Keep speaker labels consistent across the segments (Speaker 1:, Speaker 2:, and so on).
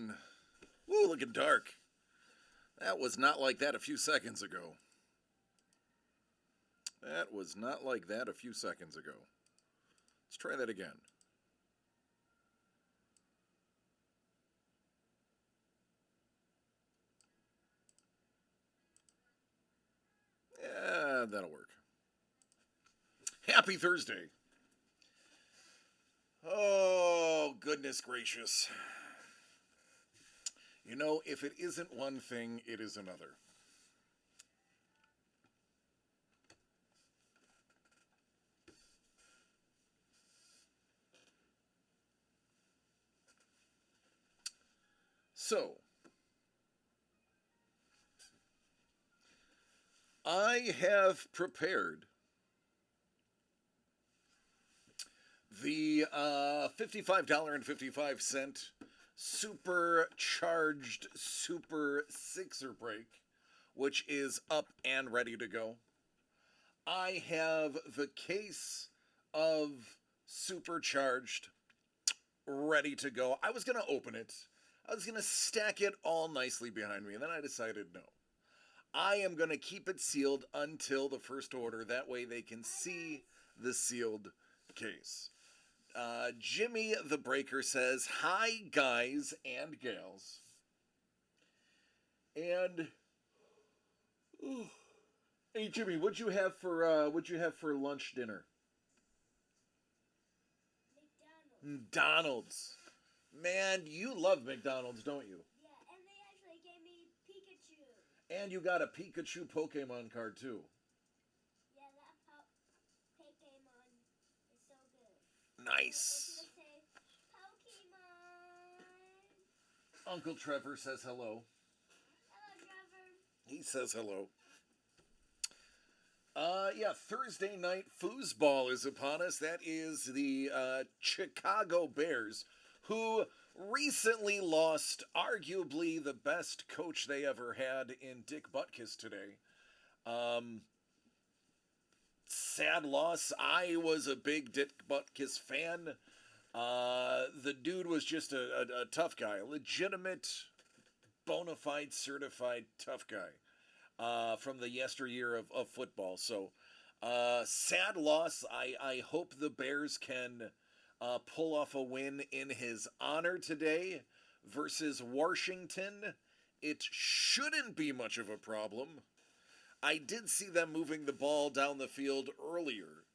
Speaker 1: again. Woo, looking dark. That was not like that a few seconds ago. That was not like that a few seconds ago. Let's try that again. Yeah, that'll work. Happy Thursday. Oh, goodness gracious. You know, if it isn't one thing, it is another. So, I have prepared the $55.55 supercharged Super Sixer break, which is up and ready to go. I have the case of supercharged ready to go. I was going to open it. I was going to stack it all nicely behind me, and then I decided no. I am going to keep it sealed until the first order. That way they can see the sealed case. Jimmy the Breaker says, "Hi, guys and gals." And hey, Jimmy, what'd you have for lunch dinner? McDonald's. Man, you love McDonald's, don't you?
Speaker 2: Yeah, and they actually gave me Pikachu.
Speaker 1: And you got a Pikachu Pokemon card too.
Speaker 2: Yeah, that Pokemon is so good.
Speaker 1: Nice.
Speaker 2: It's gonna say Pokemon.
Speaker 1: Uncle Trevor says hello.
Speaker 2: Hello, Trevor.
Speaker 1: He says hello. Yeah, Thursday night foosball is upon us. That is the Chicago Bears, who recently lost arguably the best coach they ever had in Dick Butkus today. Sad loss. I was a big Dick Butkus fan. The dude was just a tough guy, a legitimate, bona fide, certified tough guy. From the yesteryear of football. So, sad loss. I hope the Bears can pull off a win in his honor today versus Washington. It shouldn't be much of a problem. I did see them moving the ball down the field earlier.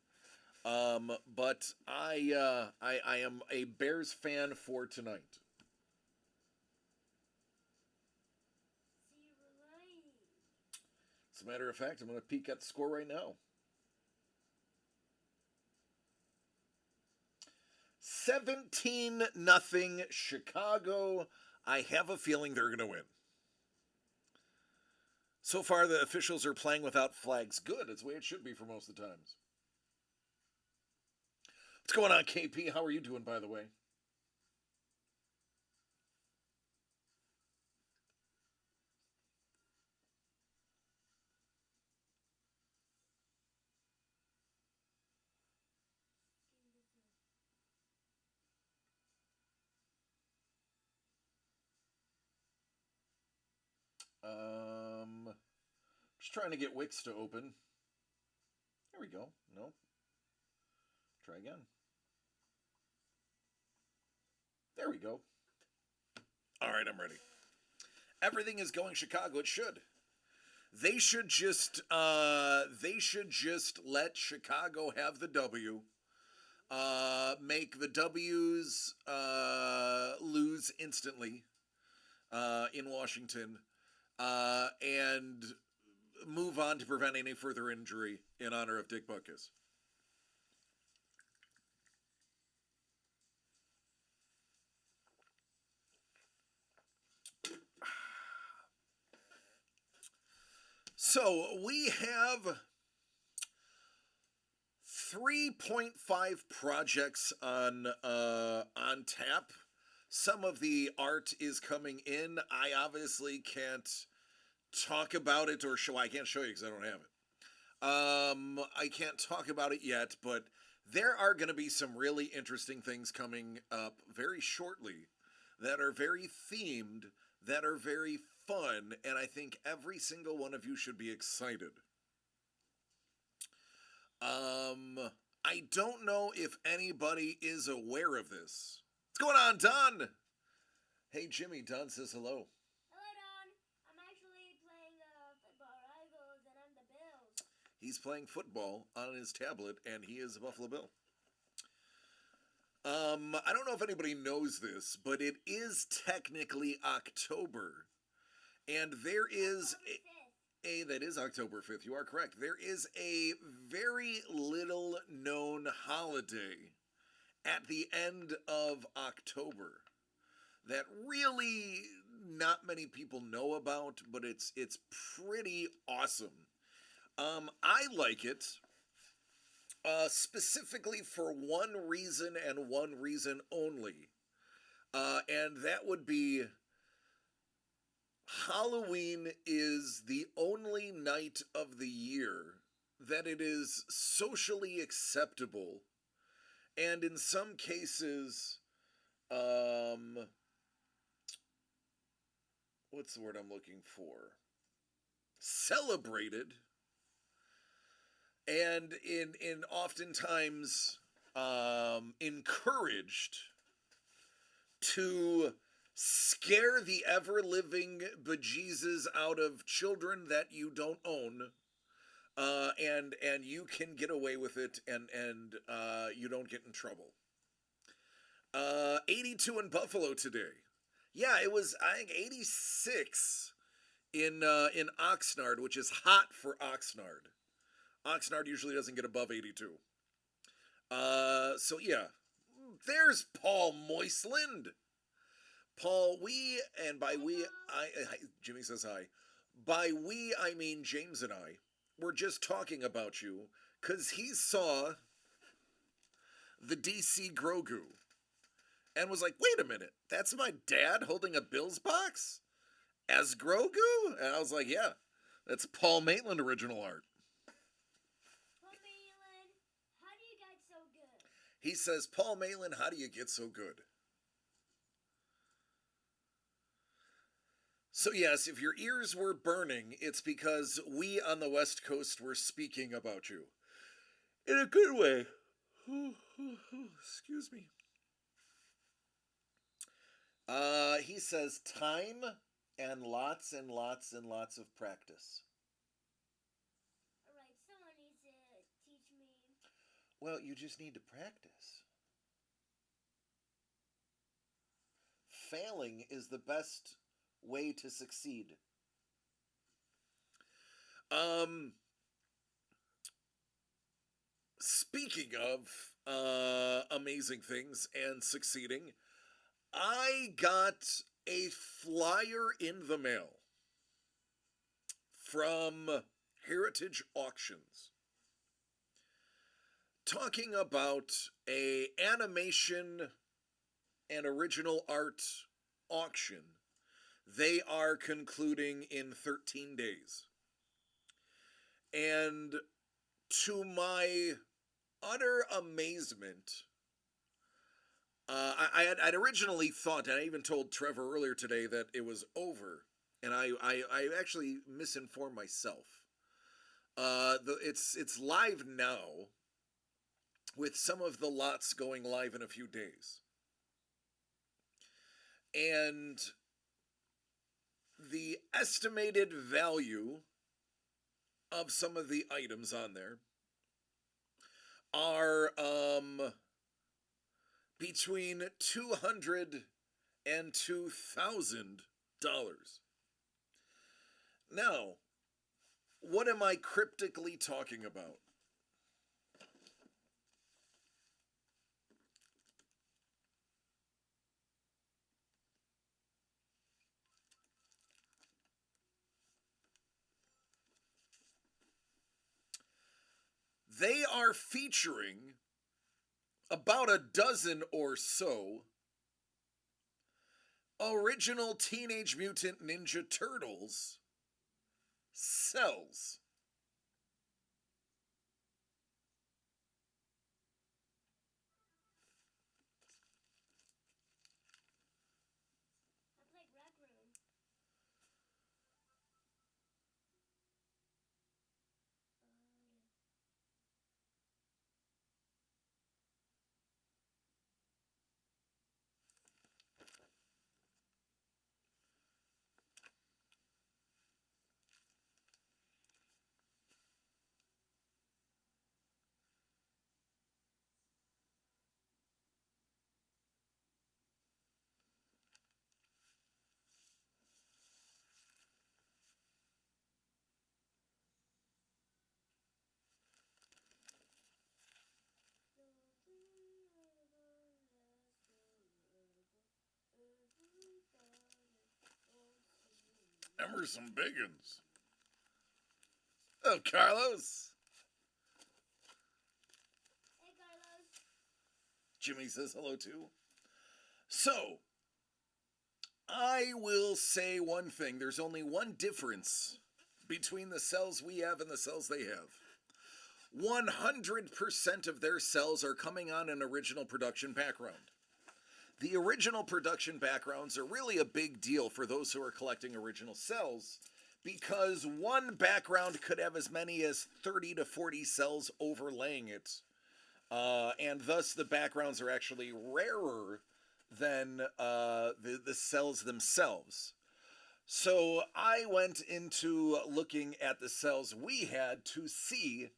Speaker 1: But I am a Bears fan for tonight. As a matter of fact, I'm going to peek at the score right now. 17-0 Chicago. I have a feeling they're going to win. So far, the officials are playing without flags. Good. It's the way it should be for most of the times. What's going on, KP? How are you doing, by the way? Just trying to get Wix to open. There we go. No. Try again. There we go. All right, I'm ready. Everything is going Chicago. It should. They should just let Chicago have the W. Make the W's lose instantly in Washington, and move on to prevent any further injury in honor of Dick Butkus. So we have 3.5 projects on tap. Some of the art is coming in. I obviously can't talk about it or show. I can't show you because I don't have it. I can't talk about it yet, but there are going to be some really interesting things coming up very shortly that are very themed, that are very fun, and I think every single one of you should be excited. I don't know if anybody is aware of this. What's going on, Don? Hey, Jimmy. Don says hello.
Speaker 2: Hello, Don. I'm actually playing football rivals, and I'm the Bills.
Speaker 1: He's playing football on his tablet, and he is a Buffalo Bill. I don't know if anybody knows this, but it is technically October, and there is that is October 5th. You are correct. There is a very little known holiday at the end of October that really not many people know about, but it's pretty awesome. I like it specifically for one reason and one reason only, and that would be Halloween is the only night of the year that it is socially acceptable, and in some cases, what's the word I'm looking for? Celebrated, and in oftentimes encouraged to scare the ever-living bejesus out of children that you don't own, and you can get away with it, and you don't get in trouble. 82 in Buffalo today. Yeah, it was, I think, 86 in Oxnard, which is hot for Oxnard. Oxnard usually doesn't get above 82. So yeah, there's Paul Moisland. Paul, and by we, Jimmy says hi. By we, I mean James and I. We're just talking about you because he saw the DC Grogu and was like, wait a minute, that's my dad holding a Bills box as Grogu? And I was like, yeah, that's Paul Maitland original art.
Speaker 2: Paul Maitland, how do you get so good?
Speaker 1: He says, Paul Maitland, how do you get so good? So yes, if your ears were burning, it's because we on the West Coast were speaking about you. In a good way. Excuse me. He says time and lots and lots and lots of practice.
Speaker 2: Alright, someone needs to teach me.
Speaker 1: Well, you just need to practice. Failing is the best way to succeed. Speaking of amazing things and succeeding, I got a flyer in the mail from Heritage Auctions talking about a animation and original art auction they are concluding in 13 days. And to my utter amazement, I'd originally thought, and I even told Trevor earlier today that it was over, and I actually misinformed myself. It's live now, with some of the lots going live in a few days. And the estimated value of some of the items on there are between $200 and $2,000. Now, what am I cryptically talking about? They are featuring about a dozen or so original Teenage Mutant Ninja Turtles cells. Emerson Biggins. Oh, Carlos.
Speaker 2: Hey, Carlos.
Speaker 1: Jimmy says hello too. So, I will say one thing. There's only one difference between the cells we have and the cells they have. 100% of their cells are coming on an original production background. The original production backgrounds are really a big deal for those who are collecting original cells because one background could have as many as 30 to 40 cells overlaying it. And thus the backgrounds are actually rarer than the cells themselves. So I went into looking at the cells we had to see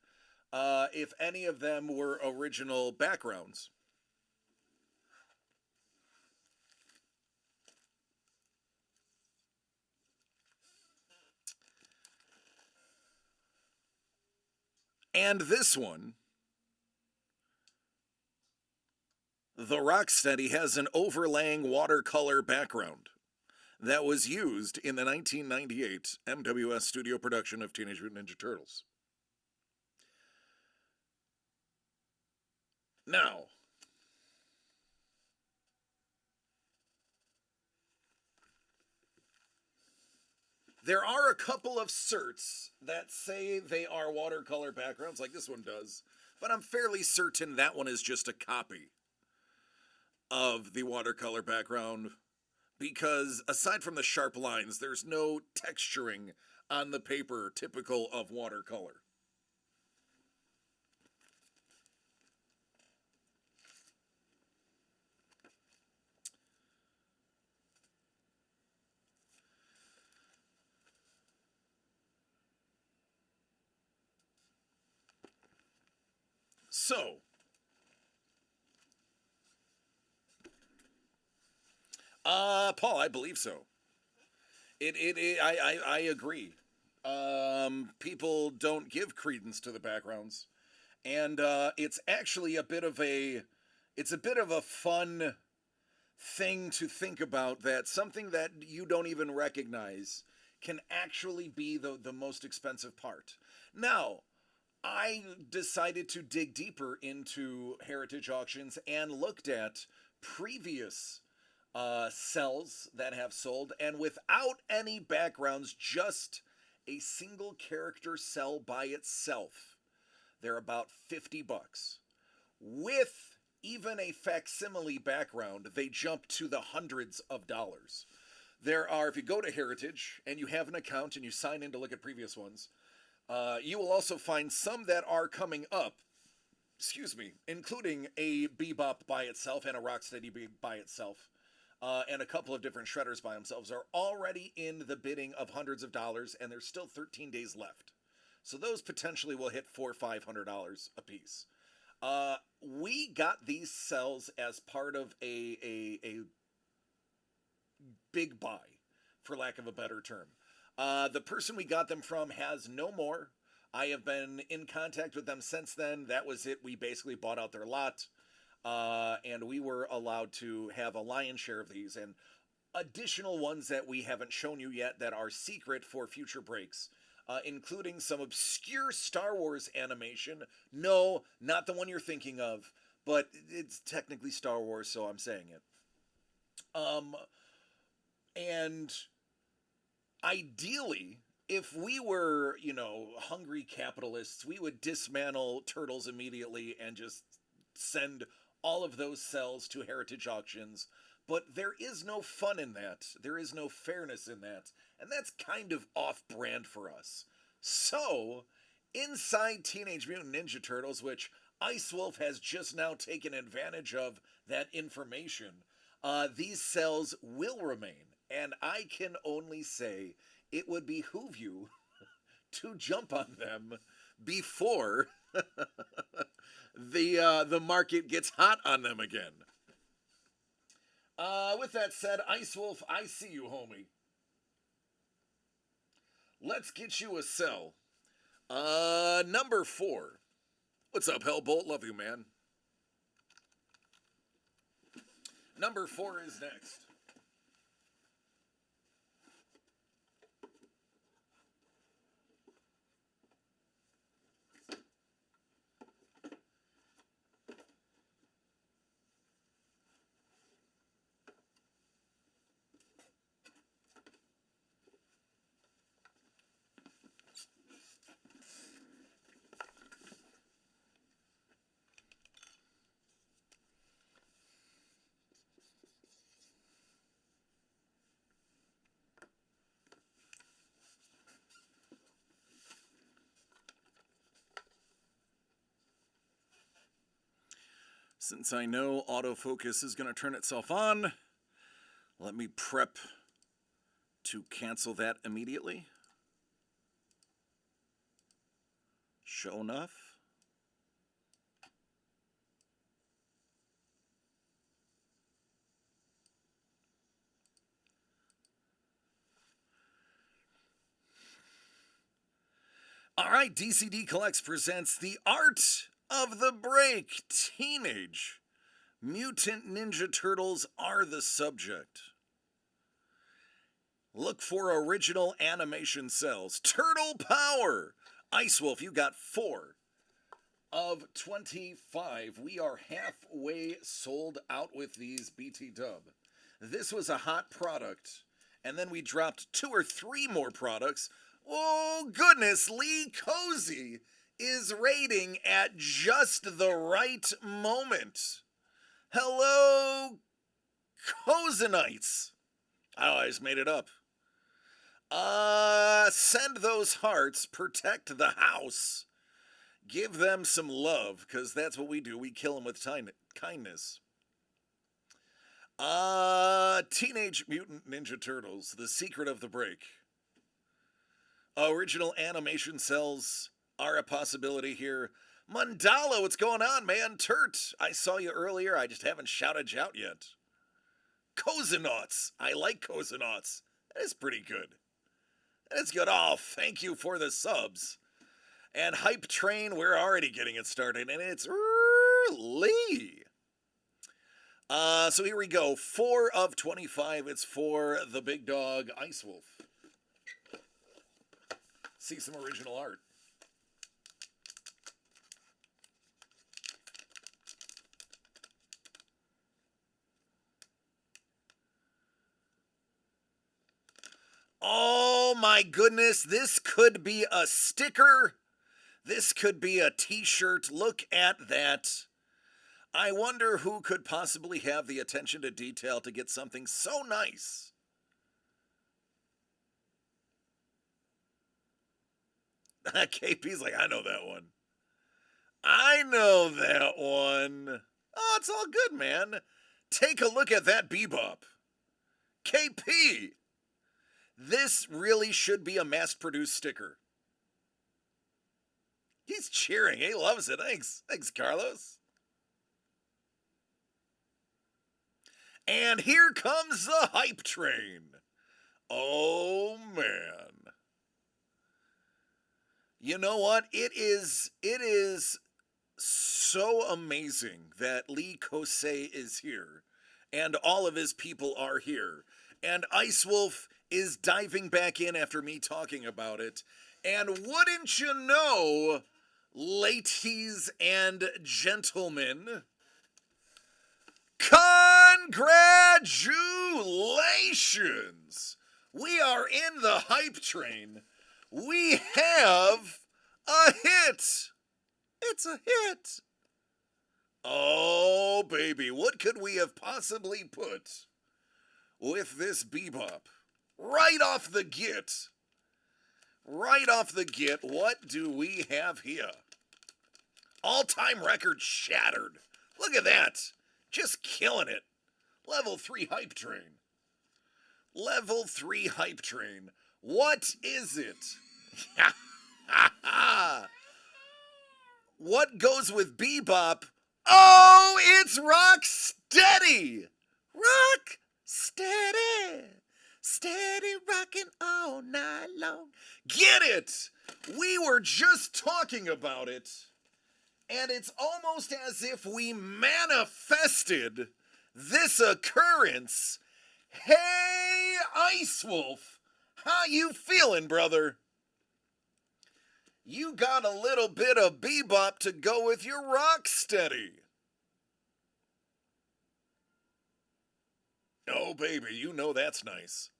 Speaker 1: if any of them were original backgrounds. And this one, the Rocksteady, has an overlaying watercolor background that was used in the 1998 MWS studio production of Teenage Mutant Ninja Turtles. Now, there are a couple of certs that say they are watercolor backgrounds, like this one does, but I'm fairly certain that one is just a copy of the watercolor background because aside from the sharp lines, there's no texturing on the paper typical of watercolor. So, Paul, I believe so. I agree. People don't give credence to the backgrounds, and it's actually it's a bit of a fun thing to think about that something that you don't even recognize can actually be the most expensive part. Now, I decided to dig deeper into heritage auctions and looked at previous cells that have sold, and without any backgrounds, just a single character cell by itself, they're about $50. With even a facsimile background, they jump to the hundreds of dollars. There are, if you go to Heritage and you have an account and you sign in to look at previous ones, you will also find some that are coming up, including a Bebop by itself and a Rocksteady by itself, and a couple of different shredders by themselves are already in the bidding of hundreds of dollars, and there's still 13 days left. So those potentially will hit $400 or $500 a piece. We got these cells as part of a big buy, for lack of a better term. The person we got them from has no more. I have been in contact with them since then. That was it. We basically bought out their lot, and we were allowed to have a lion's share of these and additional ones that we haven't shown you yet that are secret for future breaks, including some obscure Star Wars animation. No, not the one you're thinking of, but it's technically Star Wars, so I'm saying it. And ideally, if we were, hungry capitalists, we would dismantle Turtles immediately and just send all of those cells to heritage auctions. But there is no fun in that. There is no fairness in that. And that's kind of off-brand for us. So, inside Teenage Mutant Ninja Turtles, which Ice Wolf has just now taken advantage of that information, these cells will remain. And I can only say it would behoove you to jump on them before the market gets hot on them again. With that said, Ice Wolf, I see you, homie. Let's get you a cell. Number 4. What's up, Hellbolt? Love you, man. Number 4 is next. Since I know autofocus is going to turn itself on, let me prep to cancel that immediately. Show enough. All right, DCD Collects presents The Art of the Break. Teenage Mutant Ninja Turtles are the subject. Look for original animation cells. Turtle Power. Ice Wolf, you got 4 of 25. We are halfway sold out with these BT Dub. This was a hot product, and then we dropped 2 or 3 more products. Oh, goodness, Lee Cozy is rating at just the right moment. Hello, Cozenites. Oh, I just made it up. Send those hearts, protect the house. Give them some love, because that's what we do. We kill them with kindness. Teenage Mutant Ninja Turtles, The Secret of the Break. Original animation cells are a possibility here. Mandala, what's going on, man? Turt, I saw you earlier. I just haven't shouted you out yet. Cozenauts. I like Cozenauts. That is pretty good. That is good. Oh, thank you for the subs. And Hype Train, we're already getting it started, and it's early. So here we go. 4 of 25. It's for the big dog, Ice Wolf. See some original art. Oh my goodness, this could be a sticker. This could be a t-shirt. Look at that. I wonder who could possibly have the attention to detail to get something so nice. KP's like, I know that one. I know that one. Oh, it's all good, man. Take a look at that Bebop. KP. This really should be a mass-produced sticker. He's cheering. He loves it. Thanks. Thanks, Carlos. And here comes the hype train. Oh, man. You know what? It is so amazing that Lee Kosei is here and all of his people are here. And Ice Wolf is diving back in after me talking about it. And wouldn't you know, ladies and gentlemen, congratulations! We are in the hype train. We have a hit. It's a hit. Oh, baby, what could we have possibly put with this Bebop? Right off the get. Right off the get, what do we have here? All-time record shattered. Look at that. Just killing it. Level 3 hype train. Level 3 hype train. What is it? What goes with Bebop? Oh, it's Rock Steady! Rock Steady! Steady rocking all night long. Get it! We were just talking about it, and it's almost as if we manifested this occurrence. Hey, Ice Wolf! How you feeling, brother? You got a little bit of Bebop to go with your Rock Steady. Oh, baby, you know that's nice.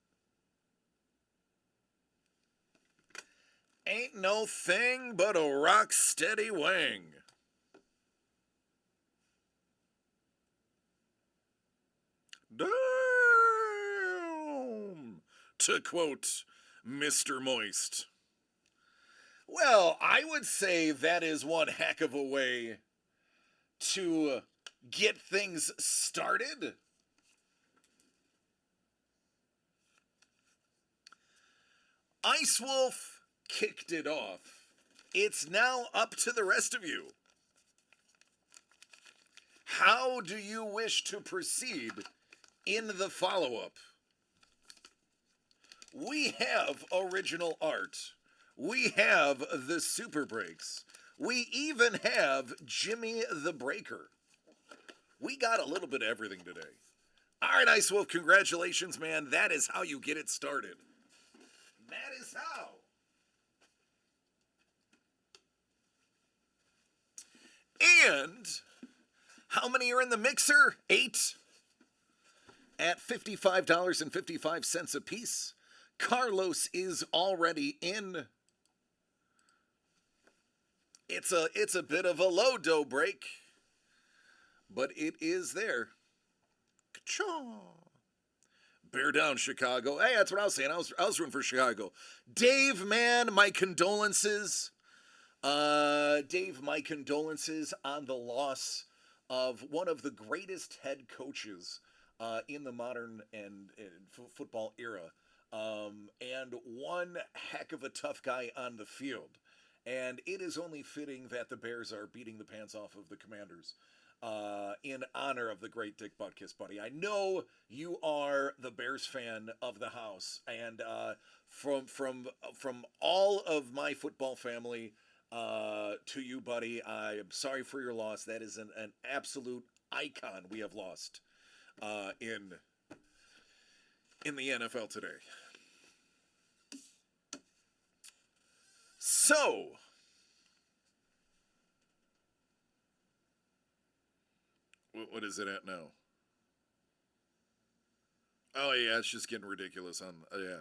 Speaker 1: Ain't no thing but a Rock Steady wang. Damn! To quote Mr. Moist. Well, I would say that is one heck of a way to get things started. Ice Wolf kicked it off. It's now up to the rest of you. How do you wish to proceed in the follow-up? We have original art. We have the Super Breaks. We even have Jimmy the Breaker. We got a little bit of everything today. All right, Ice Wolf, congratulations, man. That is how you get it started. That is how. And how many are in the mixer? 8. At $55.55 a piece. Carlos is already in. It's a bit of a low dough break, but it is there. Ka-chaw. Bear down, Chicago. Hey, that's what I was saying. I was rooting for Chicago. Dave, man, my condolences. Dave, my condolences on the loss of one of the greatest head coaches in the modern and football era. And one heck of a tough guy on the field. And it is only fitting that the Bears are beating the pants off of the Commanders in honor of the great Dick Butkus, buddy. I know you are the Bears fan of the house, and from all of my football family to you, buddy, I am sorry for your loss. That is an absolute icon we have lost in the NFL today. So, what is it at now? Oh yeah, it's just getting ridiculous on. Yeah.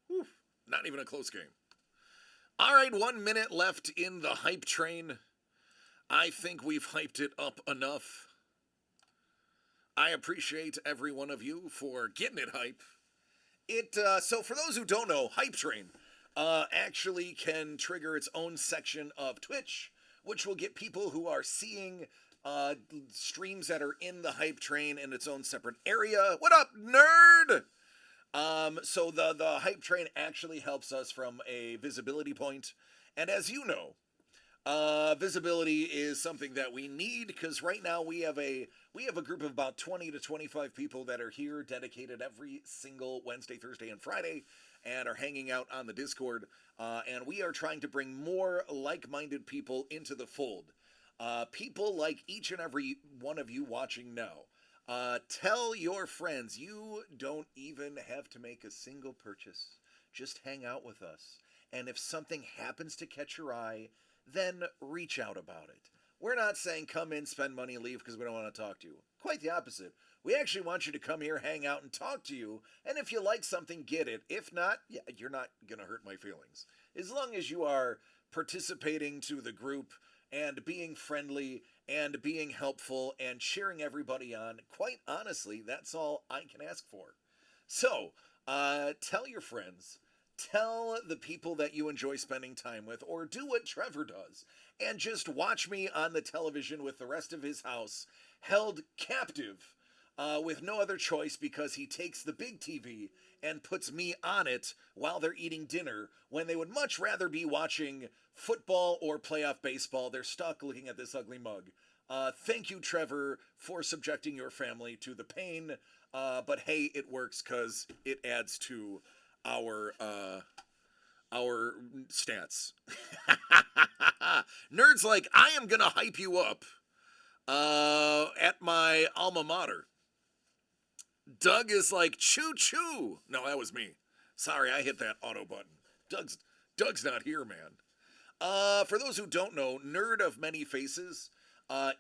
Speaker 1: Whew, not even a close game. All right, 1 minute left in the hype train. I think we've hyped it up enough. I appreciate every one of you for getting it hype. So for those who don't know, Hype Train actually can trigger its own section of Twitch, which will get people who are seeing streams that are in the Hype Train in its own separate area. What up, nerd? So the Hype Train actually helps us from a visibility point. And as you know, visibility is something that we need because right now we have a group of about 20 to 25 people that are here dedicated every single Wednesday, Thursday, and Friday and are hanging out on the Discord. And we are trying to bring more like-minded people into the fold. People like each and every one of you watching now. Tell your friends you don't even have to make a single purchase. Just hang out with us. And if something happens to catch your eye, then reach out about it. We're not saying come in, spend money, leave because we don't want to talk to you. Quite the opposite. We actually want you to come here, hang out, and talk to you. And if you like something, get it. If not, yeah, you're not going to hurt my feelings. As long as you are participating to the group and being friendly and being helpful and cheering everybody on, quite honestly, that's all I can ask for. So, tell your friends. Tell the people that you enjoy spending time with, or do what Trevor does, and just watch me on the television with the rest of his house, held captive with no other choice because he takes the big TV and puts me on it while they're eating dinner when they would much rather be watching football or playoff baseball. They're stuck looking at this ugly mug. Thank you, Trevor, for subjecting your family to the pain, but hey, it works because it adds to our stats. Nerds like, I am gonna hype you up at my alma mater. Doug is like, choo choo. No, that was me. Sorry, I hit that auto button. Doug's not here, man. For those who don't know, Nerd of Many Faces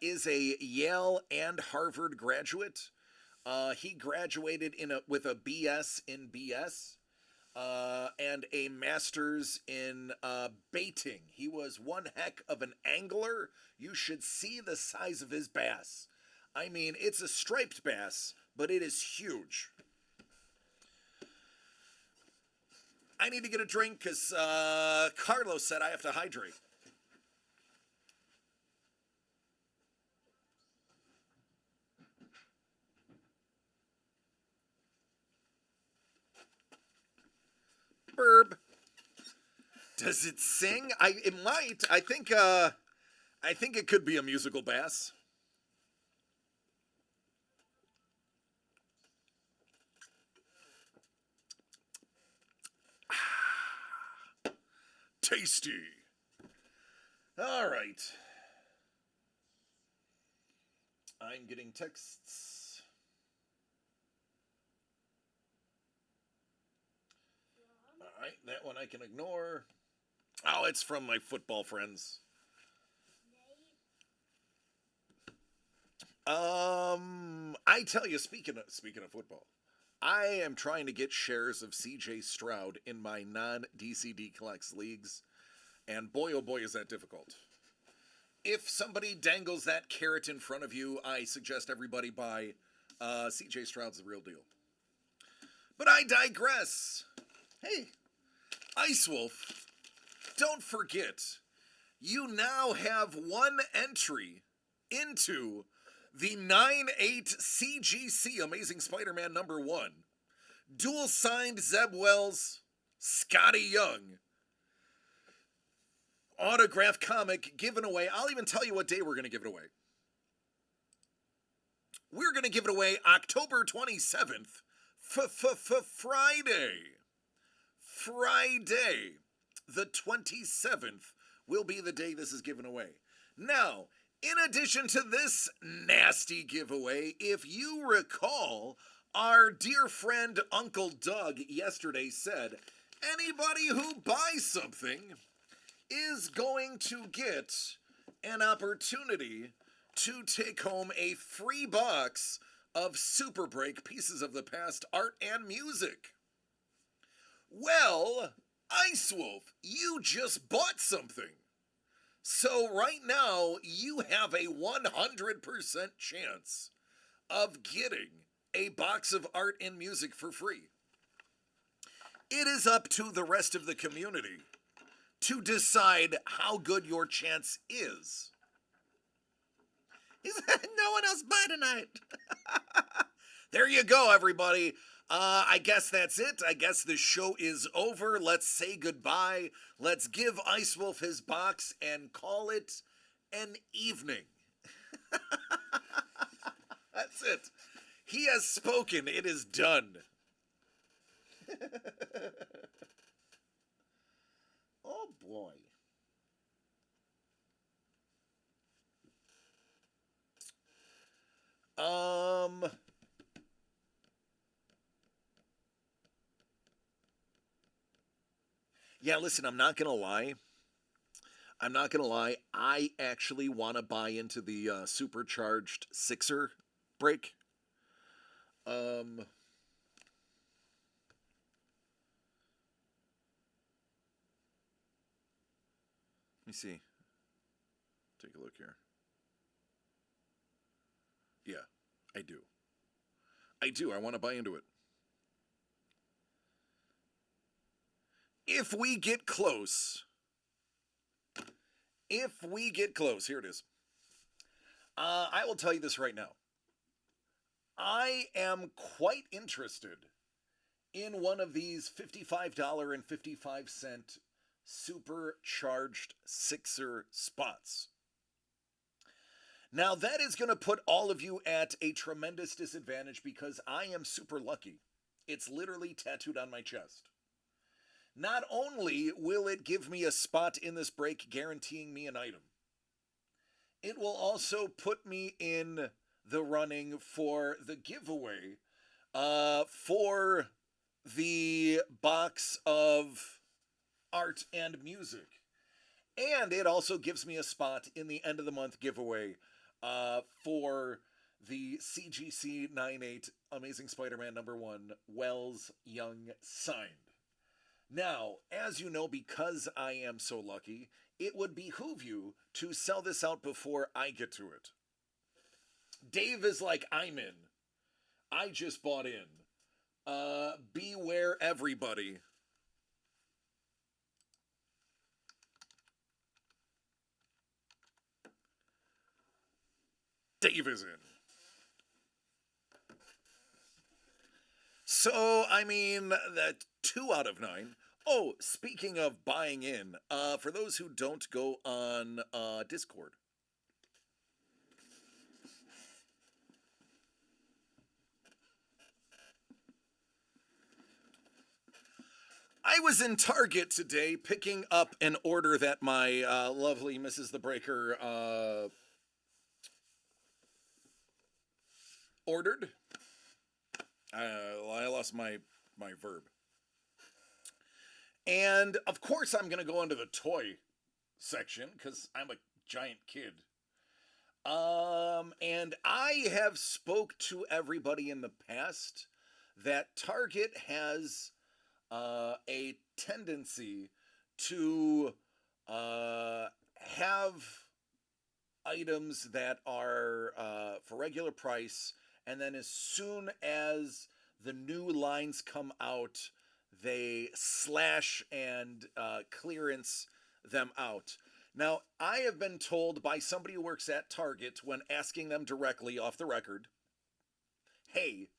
Speaker 1: is a Yale and Harvard graduate. He graduated with a BS in BS. And a master's in baiting. He was one heck of an angler. You should see the size of his bass. I mean, it's a striped bass, but it is huge. I need to get a drink because Carlos said I have to hydrate. Burb. Does it sing? It might. I think it could be a musical bass. Tasty. All right. I'm getting texts. All right, that one I can ignore. Oh, it's from my football friends. I tell you, speaking of football, I am trying to get shares of CJ Stroud in my non-DCD collects leagues, and boy oh boy is that difficult. If somebody dangles that carrot in front of you, I suggest everybody buy CJ Stroud's the real deal. But I digress. Hey, Ice Wolf, don't forget, you now have one entry into the 9-8 CGC Amazing Spider-Man #1. Dual signed Zeb Wells, Scotty Young. Autograph comic given away. I'll even tell you what day we're going to give it away. We're going to give it away October 27th, Friday. Friday, the 27th, will be the day this is given away. Now, in addition to this nasty giveaway, if you recall, our dear friend Uncle Doug yesterday said, anybody who buys something is going to get an opportunity to take home a free box of Super Break Pieces of the Past art and music. Well, Ice Wolf, you just bought something. So right now, you have a 100% chance of getting a box of art and music for free. It is up to the rest of the community to decide how good your chance is. No one else buy tonight. There you go, everybody. I guess that's it. I guess the show is over. Let's say goodbye. Let's give Ice Wolf his box and call it an evening. That's it. He has spoken. It is done. Oh boy. Yeah, listen, I'm not going to lie. I actually want to buy into the supercharged Sixer break. Let me see. Take a look here. Yeah, I do. I want to buy into it. If we get close, here it is. I will tell you this right now. I am quite interested in one of these $55.55 supercharged Sixer spots. Now, that is going to put all of you at a tremendous disadvantage because I am super lucky. It's literally tattooed on my chest. Not only will it give me a spot in this break guaranteeing me an item, it will also put me in the running for the giveaway for the box of art and music. And it also gives me a spot in the end of the month giveaway for the CGC 9-8 Amazing Spider-Man #1 Wells Young signed. Now, as you know, because I am so lucky, it would behoove you to sell this out before I get to it. Dave is like, I'm in. I just bought in. Beware everybody. Dave is in. So, I mean, that 2 out of 9. Oh, speaking of buying in, for those who don't go on Discord, I was in Target today picking up an order that my lovely Mrs. the Breaker ordered. I lost my verb. And of course I'm going to go into the toy section because I'm a giant kid. And I have spoke to everybody in the past that Target has a tendency to have items that are for regular price, and then as soon as the new lines come out, they slash and clearance them out. Now, I have been told by somebody who works at Target when asking them directly off the record, hey,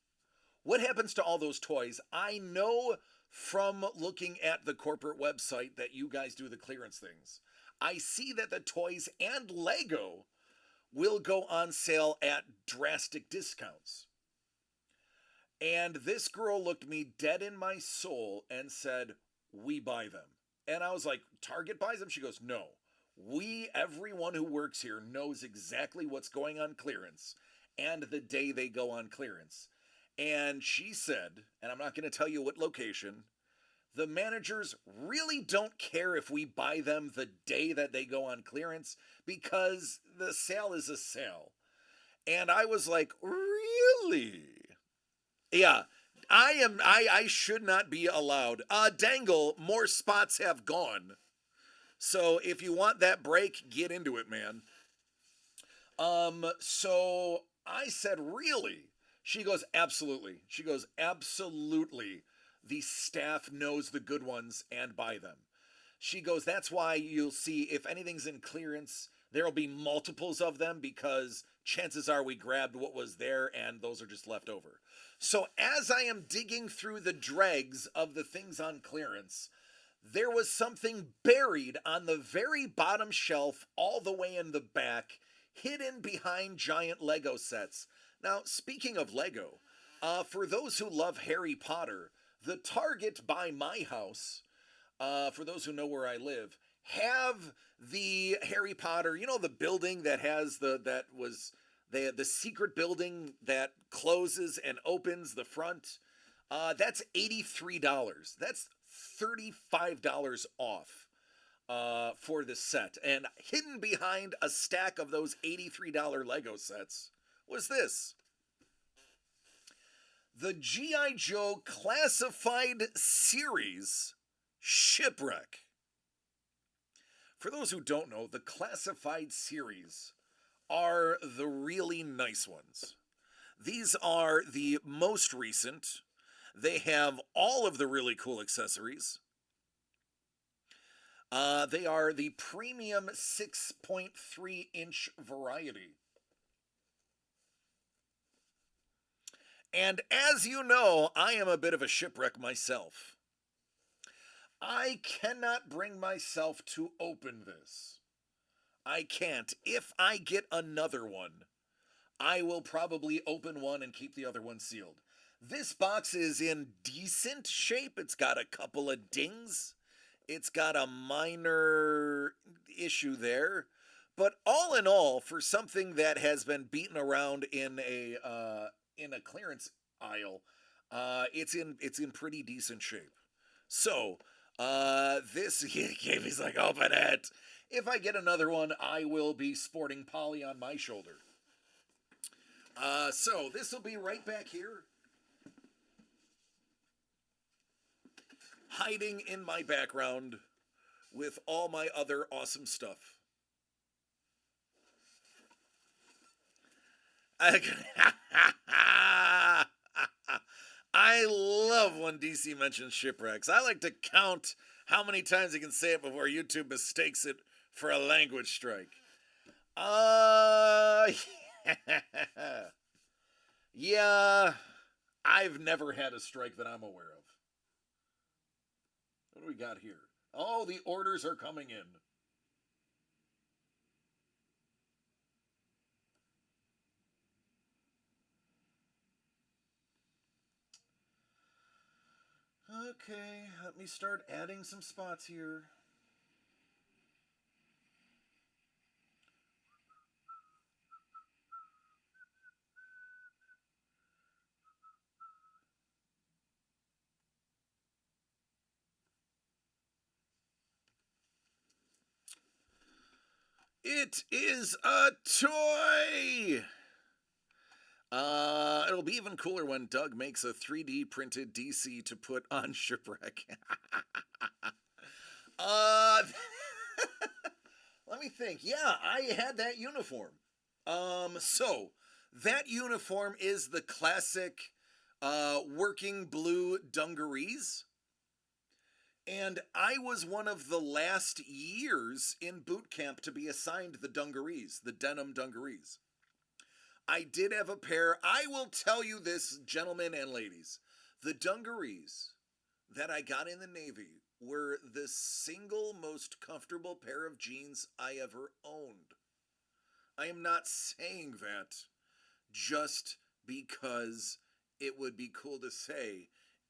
Speaker 1: what happens to all those toys? I know from looking at the corporate website that you guys do the clearance things. I see that the toys and Lego will go on sale at drastic discounts. And this girl looked me dead in my soul and said, we buy them. And I was like, Target buys them? She goes, no. Everyone who works here knows exactly what's going on clearance and the day they go on clearance. And she said, and I'm not going to tell you what location, the managers really don't care if we buy them the day that they go on clearance because the sale is a sale. And I was like, really? Yeah, I should not be allowed. Dangle, more spots have gone. So if you want that break, get into it, man. So I said, really? She goes, absolutely. She goes, absolutely. The staff knows the good ones and buy them. She goes, that's why you'll see if anything's in clearance, there'll be multiples of them because chances are we grabbed what was there and those are just left over. So as I am digging through the dregs of the things on clearance, there was something buried on the very bottom shelf all the way in the back, hidden behind giant Lego sets. Now, speaking of Lego, for those who love Harry Potter, the Target by my house, for those who know where I live, have the Harry Potter, the building that has the secret building that closes and opens the front. That's $83. That's $35 off for the set. And hidden behind a stack of those $83 Lego sets was this. The G.I. Joe Classified Series Shipwreck. For those who don't know, the Classified Series are the really nice ones. These are the most recent. They have all of the really cool accessories. They are the premium 6.3-inch variety. And as you know, I am a bit of a shipwreck myself. I cannot bring myself to open this. I can't. If I get another one, I will probably open one and keep the other one sealed. This box is in decent shape. It's got a couple of dings. It's got a minor issue there. But all in all, for something that has been beaten around in a clearance aisle, it's in pretty decent shape. So, he's like, open it. If I get another one, I will be sporting Polly on my shoulder. So this will be right back here. Hiding in my background with all my other awesome stuff. I love when DC mentions shipwrecks. I like to count how many times he can say it before YouTube mistakes it for a language strike. Yeah, I've never had a strike that I'm aware of. What do we got here? Oh, the orders are coming in. Okay, let me start adding some spots here. It is a toy! It'll be even cooler when Doug makes a 3D printed DC to put on Shipwreck. uh, let me think. Yeah, I had that uniform. So that uniform is the classic working blue dungarees. And I was one of the last years in boot camp to be assigned the dungarees, the denim dungarees. I did have a pair. I will tell you this, gentlemen and ladies. The dungarees that I got in the Navy were the single most comfortable pair of jeans I ever owned. I am not saying that just because it would be cool to say.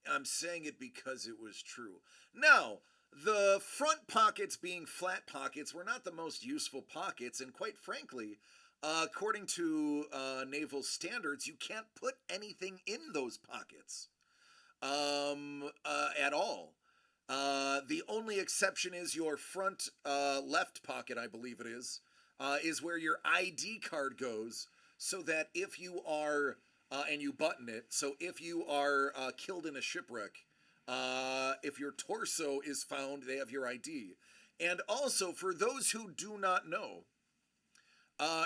Speaker 1: I'm saying it because it was true. Now, the front pockets being flat pockets were not the most useful pockets, and quite frankly, according to naval standards, you can't put anything in those pockets at all. The only exception is your front left pocket, I believe it is where your ID card goes, so that if you are, and you button it, so if you are killed in a shipwreck, if your torso is found, they have your ID. And also, for those who do not know,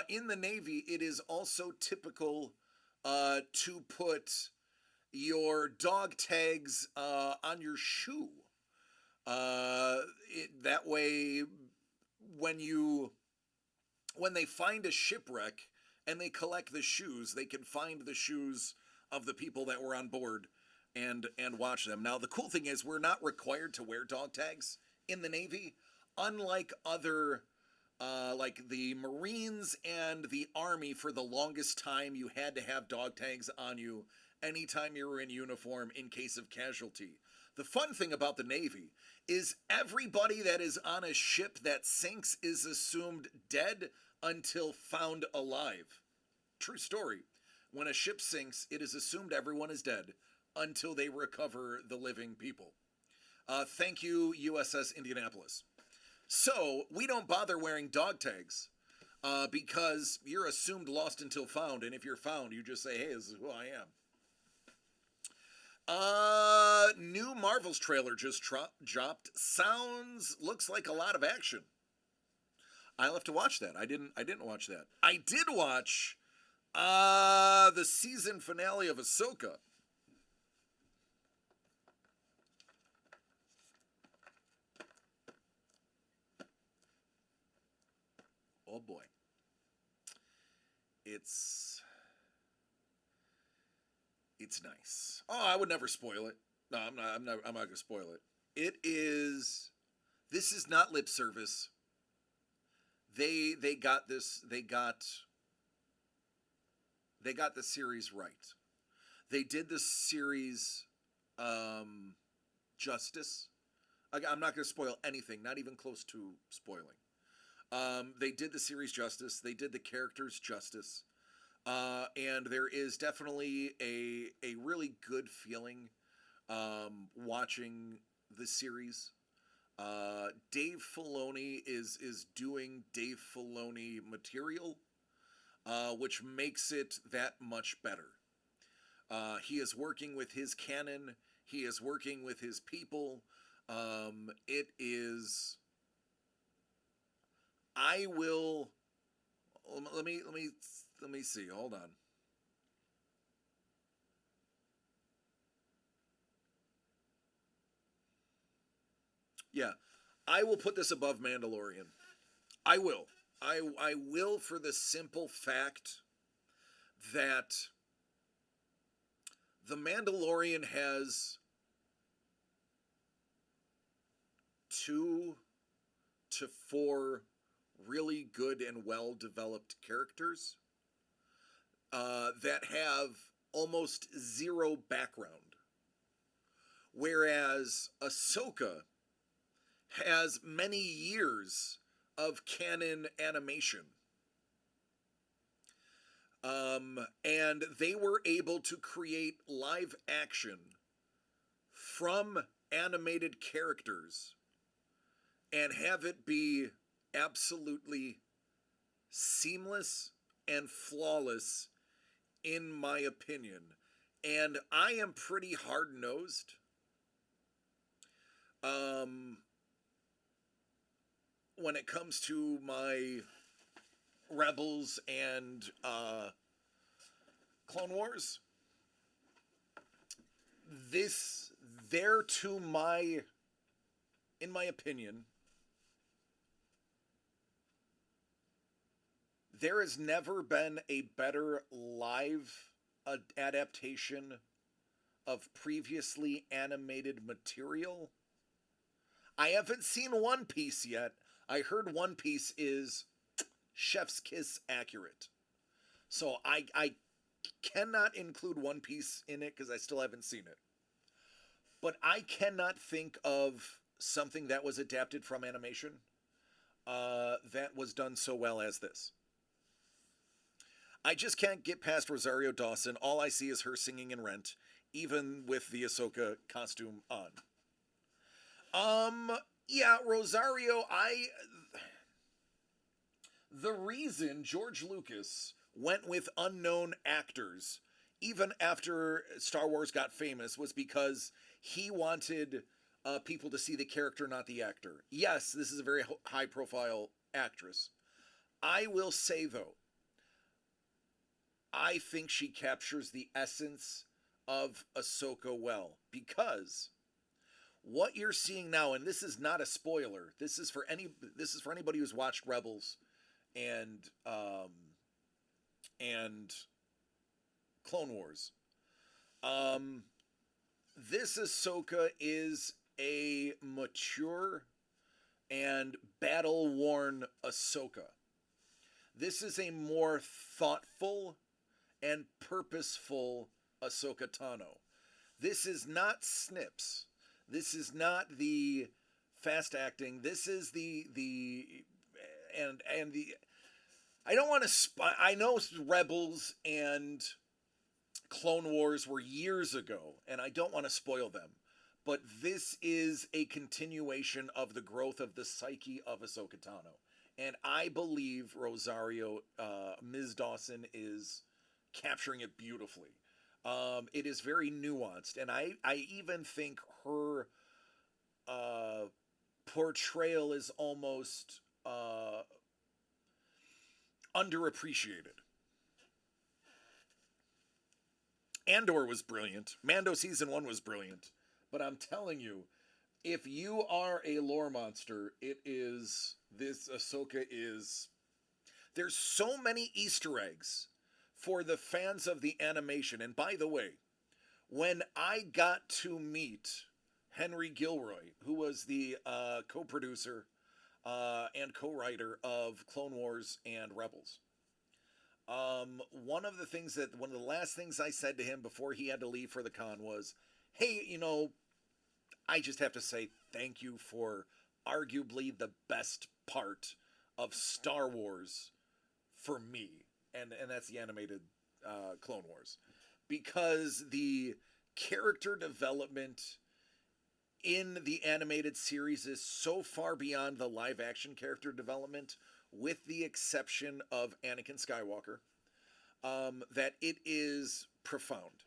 Speaker 1: in the Navy, it is also typical to put your dog tags on your shoe. That way, when you when they find a shipwreck and they collect the shoes, they can find the shoes of the people that were on board and watch them. Now, the cool thing is we're not required to wear dog tags in the Navy, unlike other like the Marines and the Army. For the longest time, you had to have dog tags on you anytime you were in uniform in case of casualty. The fun thing about the Navy is everybody that is on a ship that sinks is assumed dead until found alive. True story. When a ship sinks, it is assumed everyone is dead until they recover the living people. Thank you, USS Indianapolis. So we don't bother wearing dog tags because you're assumed lost until found, and if you're found, you just say, "Hey, this is who I am." New Marvel's trailer just dropped. Looks like a lot of action. I'll have to watch that. I didn't watch that. I did watch the season finale of Ahsoka. Oh boy. It's nice. Oh, I would never spoil it. No, I'm not gonna spoil it. It is. This is not lip service. They got this. They got the series right. They did the series justice. I'm not going to spoil anything, not even close to spoiling. They did the series justice. They did the characters justice. And there is definitely a really good feeling watching the series. Dave Filoni is doing Dave Filoni material, which makes it that much better. He is working with his canon. He is working with his people. It is. I will. Let me see. Hold on. Yeah, I will put this above Mandalorian. I will. I will for the simple fact that The Mandalorian has 2 to 4 really good and well-developed characters that have almost zero background. Whereas Ahsoka has many years of canon animation. And they were able to create live action from animated characters and have it be absolutely seamless and flawless, in my opinion. And I am pretty hard-nosed. When it comes to my Rebels and Clone Wars, in my opinion, there has never been a better live adaptation of previously animated material. I haven't seen One Piece yet. I heard One Piece is chef's kiss accurate. So I cannot include One Piece in it because I still haven't seen it. But I cannot think of something that was adapted from animation that was done so well as this. I just can't get past Rosario Dawson. All I see is her singing in Rent, even with the Ahsoka costume on. Yeah, Rosario, the reason George Lucas went with unknown actors, even after Star Wars got famous, was because he wanted people to see the character, not the actor. Yes, this is a very high-profile actress. I will say, though, I think she captures the essence of Ahsoka well, because what you're seeing now, and this is not a spoiler, this is for anybody who's watched Rebels and Clone Wars. This Ahsoka is a mature and battle-worn Ahsoka. This is a more thoughtful and purposeful Ahsoka Tano. This is not Snips. This is not the fast acting. This is the I don't want to I know Rebels and Clone Wars were years ago, and I don't want to spoil them. But this is a continuation of the growth of the psyche of Ahsoka Tano. And I believe Rosario, Ms. Dawson, is capturing it beautifully. It is very nuanced, and I even think her portrayal is almost underappreciated. Andor was brilliant. Mando season 1 was brilliant. But I'm telling you, if you are a lore monster, this Ahsoka is... There's so many Easter eggs for the fans of the animation. And by the way, when I got to meet Henry Gilroy, who was the co-producer and co-writer of Clone Wars and Rebels, one of the last things I said to him before he had to leave for the con was, hey, I just have to say thank you for arguably the best part of Star Wars for me. And that's the animated Clone Wars. Because the character development in the animated series is so far beyond the live-action character development, with the exception of Anakin Skywalker, that it is profound.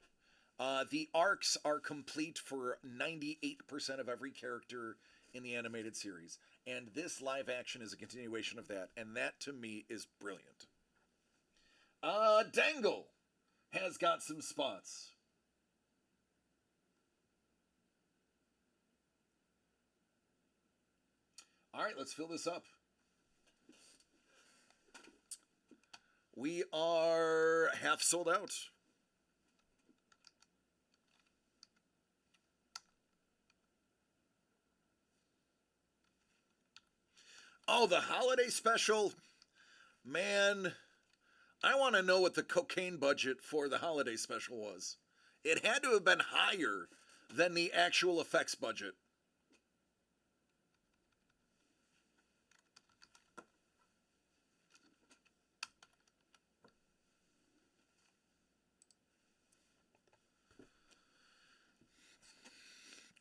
Speaker 1: The arcs are complete for 98% of every character in the animated series. And this live action is a continuation of that. And that, to me, is brilliant. Dangle has got some spots. All right, let's fill this up. We are half sold out. Oh, the holiday special? Man, I want to know what the cocaine budget for the holiday special was. It had to have been higher than the actual effects budget.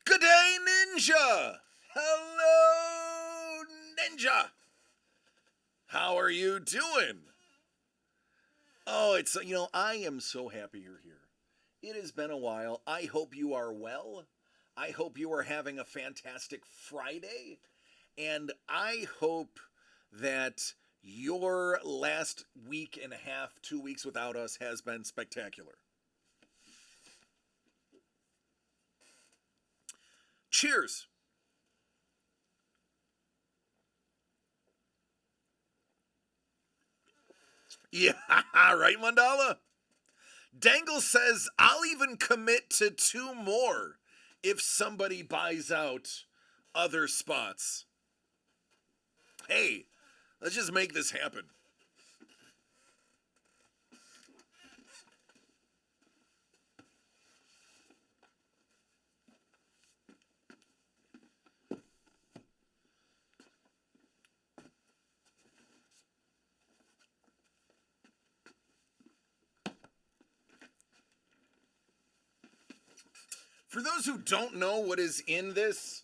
Speaker 1: Good day, Ninja! Hello, Ninja! How are you doing? Oh, I am so happy you're here. It has been a while. I hope you are well. I hope you are having a fantastic Friday. And I hope that your last week and a half, 2 weeks without us has been spectacular. Cheers. Yeah, right, Mandala? Dangle says, I'll even commit to 2 more if somebody buys out other spots. Hey, let's just make this happen. For those who don't know what is in this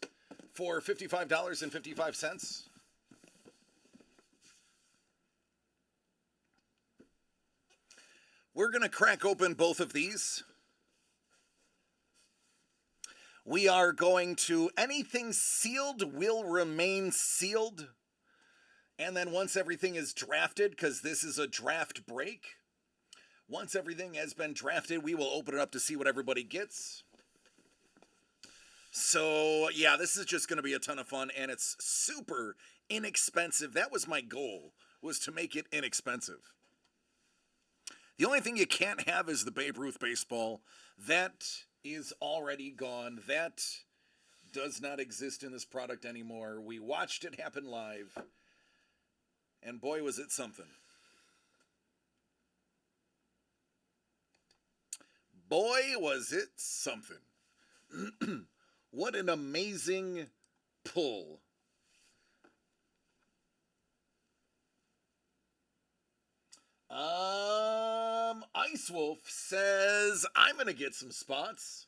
Speaker 1: for $55.55, we're going to crack open both of these. We are going to, anything sealed will remain sealed. And then once everything is drafted, because this is a draft break, once everything has been drafted, we will open it up to see what everybody gets. So, yeah, this is just going to be a ton of fun, and it's super inexpensive. That was my goal, was to make it inexpensive. The only thing you can't have is the Babe Ruth baseball. That is already gone. That does not exist in this product anymore. We watched it happen live, and boy, was it something. Boy, was it something. What an amazing pull. Ice Wolf says, I'm going to get some spots.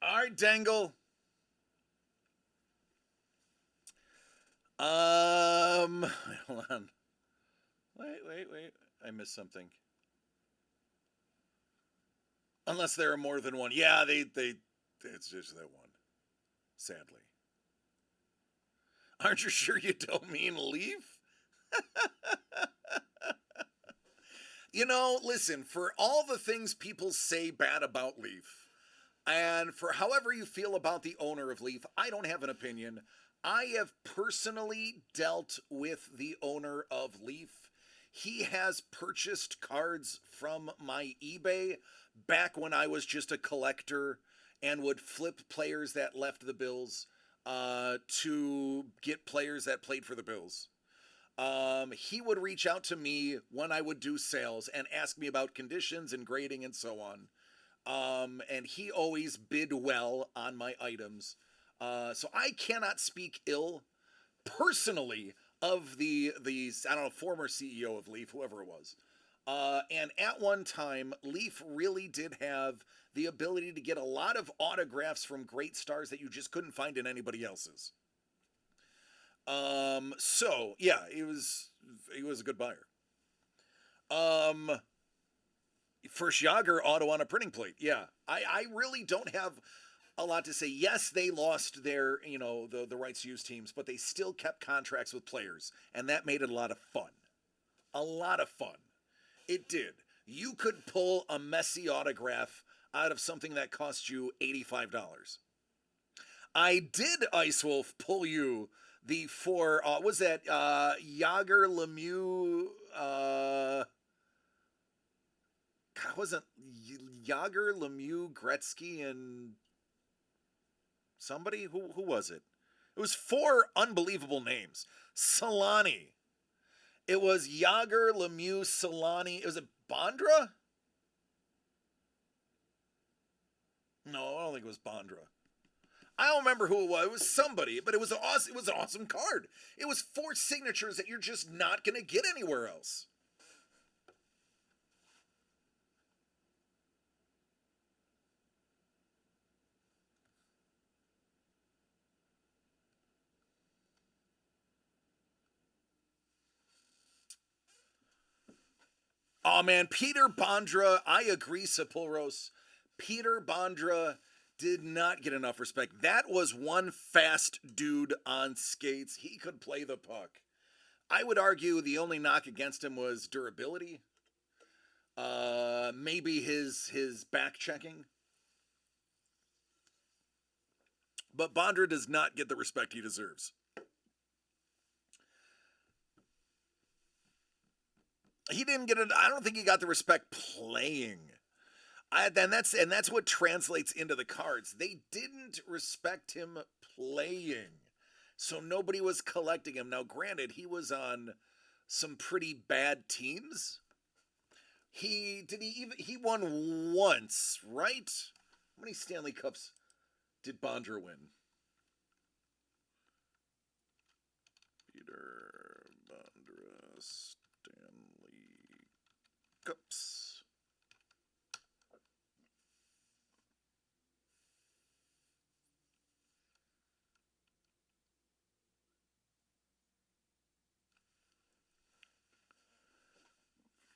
Speaker 1: All right, Dangle. Hold on. Wait. I missed something. Unless there are more than one. Yeah, it's just that one. Sadly. Aren't you sure you don't mean Leaf? Listen, for all the things people say bad about Leaf, and for however you feel about the owner of Leaf, I don't have an opinion. I have personally dealt with the owner of Leaf. He has purchased cards from my eBay back when I was just a collector and would flip players that left the Bills to get players that played for the Bills. He would reach out to me when I would do sales and ask me about conditions and grading and so on. And he always bid well on my items. So I cannot speak ill personally of the I don't know, former CEO of Leaf, whoever it was. And at one time, Leaf really did have the ability to get a lot of autographs from great stars that you just couldn't find in anybody else's. So yeah, he was a good buyer. First Yager auto on a printing plate. Yeah, I really don't have a lot to say. Yes, they lost their, the rights to use teams, but they still kept contracts with players, and that made it a lot of fun. A lot of fun. It did. You could pull a Messi autograph out of something that cost you $85. I did, Ice Wolf, pull you the four, was that Yager Lemieux, wasn't Yager Lemieux, Gretzky, and somebody? Who was it? It was four unbelievable names. Solani. It was Yager, Lemieux, Solani. Was it Bondra? No, I don't think it was Bondra. I don't remember who it was. It was somebody, but it was awesome. It was an awesome card. It was four signatures that you're just not going to get anywhere else. Oh man, Peter Bondra, I agree, Sapulros. Peter Bondra did not get enough respect. That was one fast dude on skates. He could play the puck. I would argue the only knock against him was durability. Maybe his back checking. But Bondra does not get the respect he deserves. He didn't get it. I don't think he got the respect playing. And that's what translates into the cards. They didn't respect him playing, so nobody was collecting him. Now, granted, he was on some pretty bad teams. He won once, right? How many Stanley Cups did Bondra win? Peter Bondra Stanley Cups.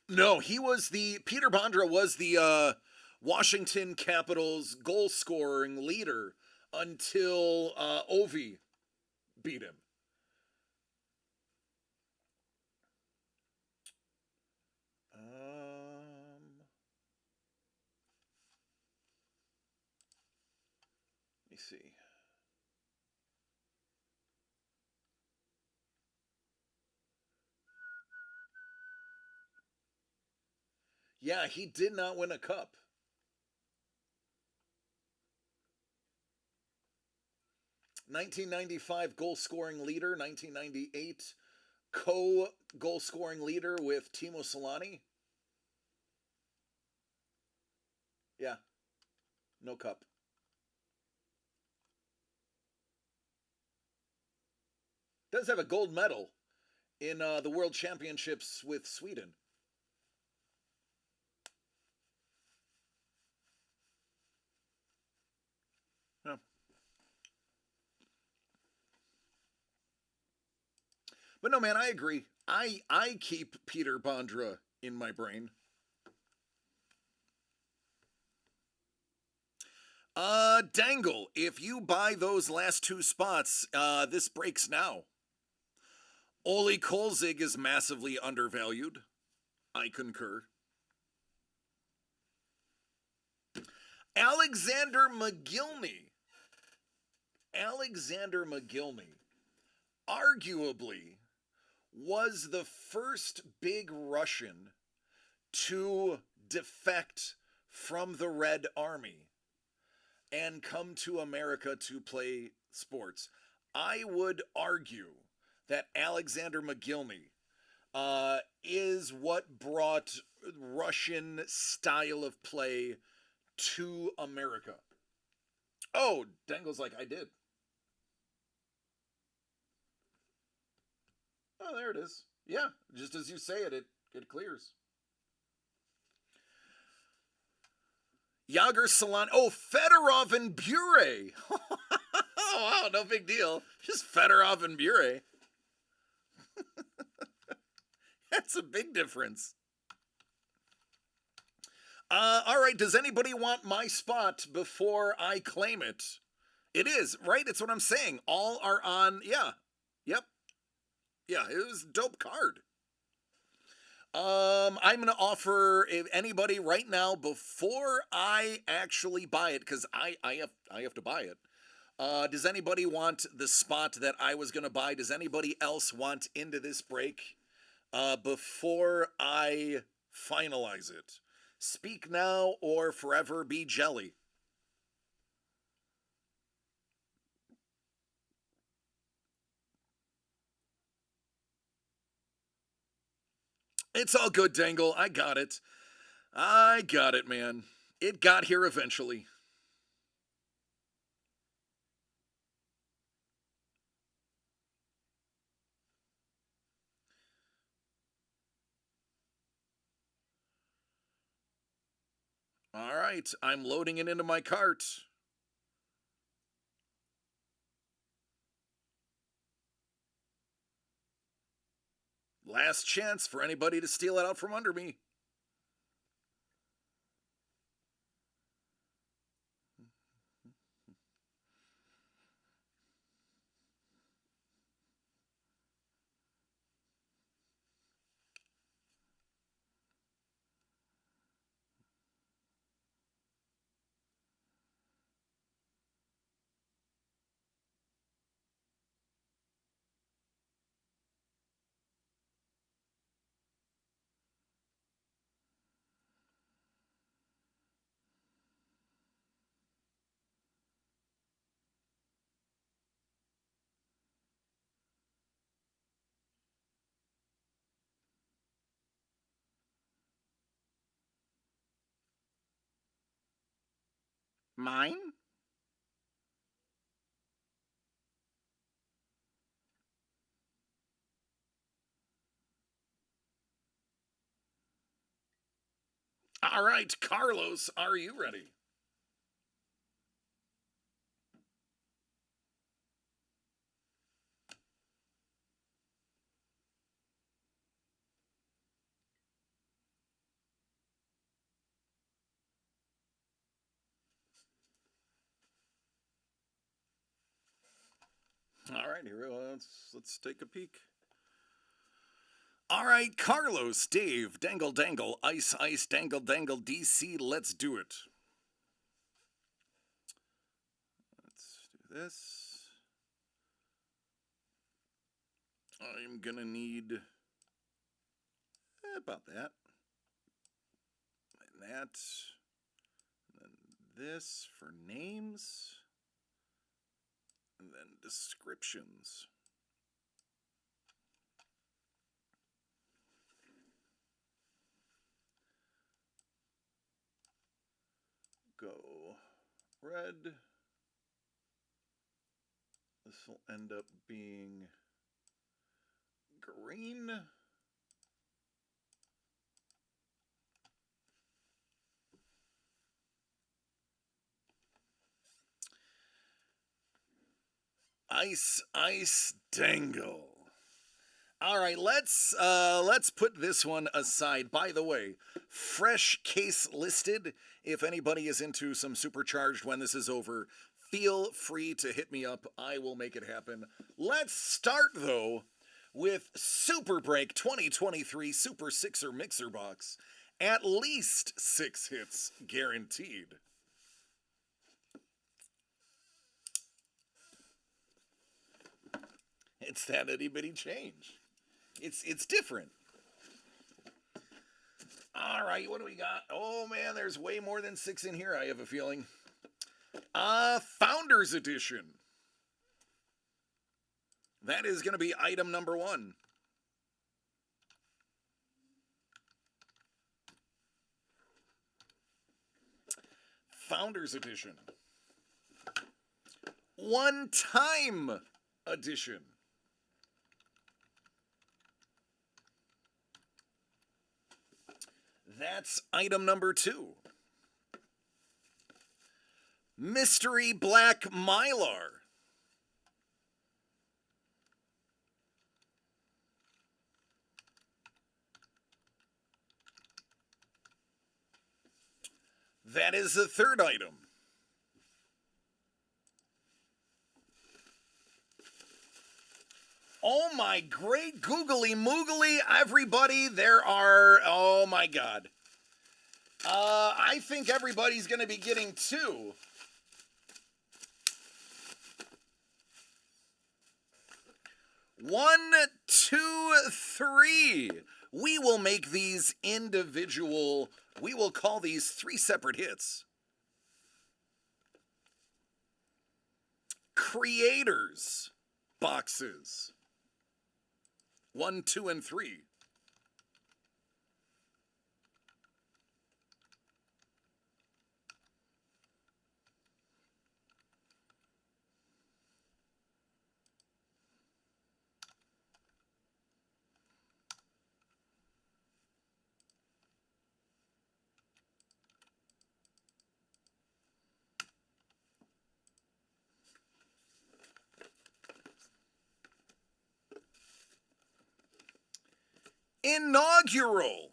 Speaker 1: No, Peter Bondra was the Washington Capitals goal scoring leader until Ovi beat him. Let me see. Yeah, he did not win a cup. (1995) goal scoring leader, 1998 goal scoring leader with Timo Solani. Yeah, no cup. Does have a gold medal in the World Championships with Sweden. Yeah. But no, man, I agree. I keep Peter Bondra in my brain. Dangle, if you buy those last two spots, this breaks now. Ole Kolzig is massively undervalued. I concur. Alexander Mogilny. Alexander Mogilny arguably was the first big Russian to defect from the Red Army and come to America to play sports. I would argue that Alexander Mogilny is what brought Russian style of play to America. Oh, Dangle's like, I did. Oh, there it is. Yeah, just as you say it, it clears. Yager Solani. Oh, Fedorov and Bure. Oh, wow, no big deal. Just Fedorov and Bure. That's a big difference. All right, does anybody want my spot before I claim it? It is, right? It's what I'm saying. All are on, yeah. Yep. Yeah, it was a dope card. I'm gonna offer if anybody right now before I actually buy it, because I have to buy it. Does anybody want the spot that I was gonna buy? Does anybody else want into this break? Before I finalize it. Speak now or forever be jelly. It's all good, Dangle. I got it. I got it, man. It got here eventually. All right, I'm loading it into my cart. Last chance for anybody to steal it out from under me. Mine? All right, Carlos, are you ready? All right, here we go. Let's take a peek. All right, Carlos, Dave, Dangle Dangle, Ice Ice, Dangle Dangle, DC, let's do it. Let's do this. I'm gonna need about that. And that. And then this for names. And then descriptions. Go red. This will end up being green. Ice Ice Dangle. All right, let's put this one aside. By the way, fresh case listed. If anybody is into some supercharged when this is over, feel free to hit me up. I will make it happen. Let's start though with Super Break 2023 Super Sixer Mixer Box. At least 6 hits guaranteed. It's that itty bitty change. It's different. All right, what do we got? Oh man, there's way more than 6 in here, I have a feeling. Founders Edition. That is going to be item number 1. Founders Edition. One Time Edition. That's item number 2. Mystery Black Mylar. That is the third item. Oh my great googly moogly, everybody, there are, oh my god. I think everybody's going to be getting two. One, two, three. We will make these individual, we will call these three separate hits. Creators boxes. 1, 2, and 3. Inaugural.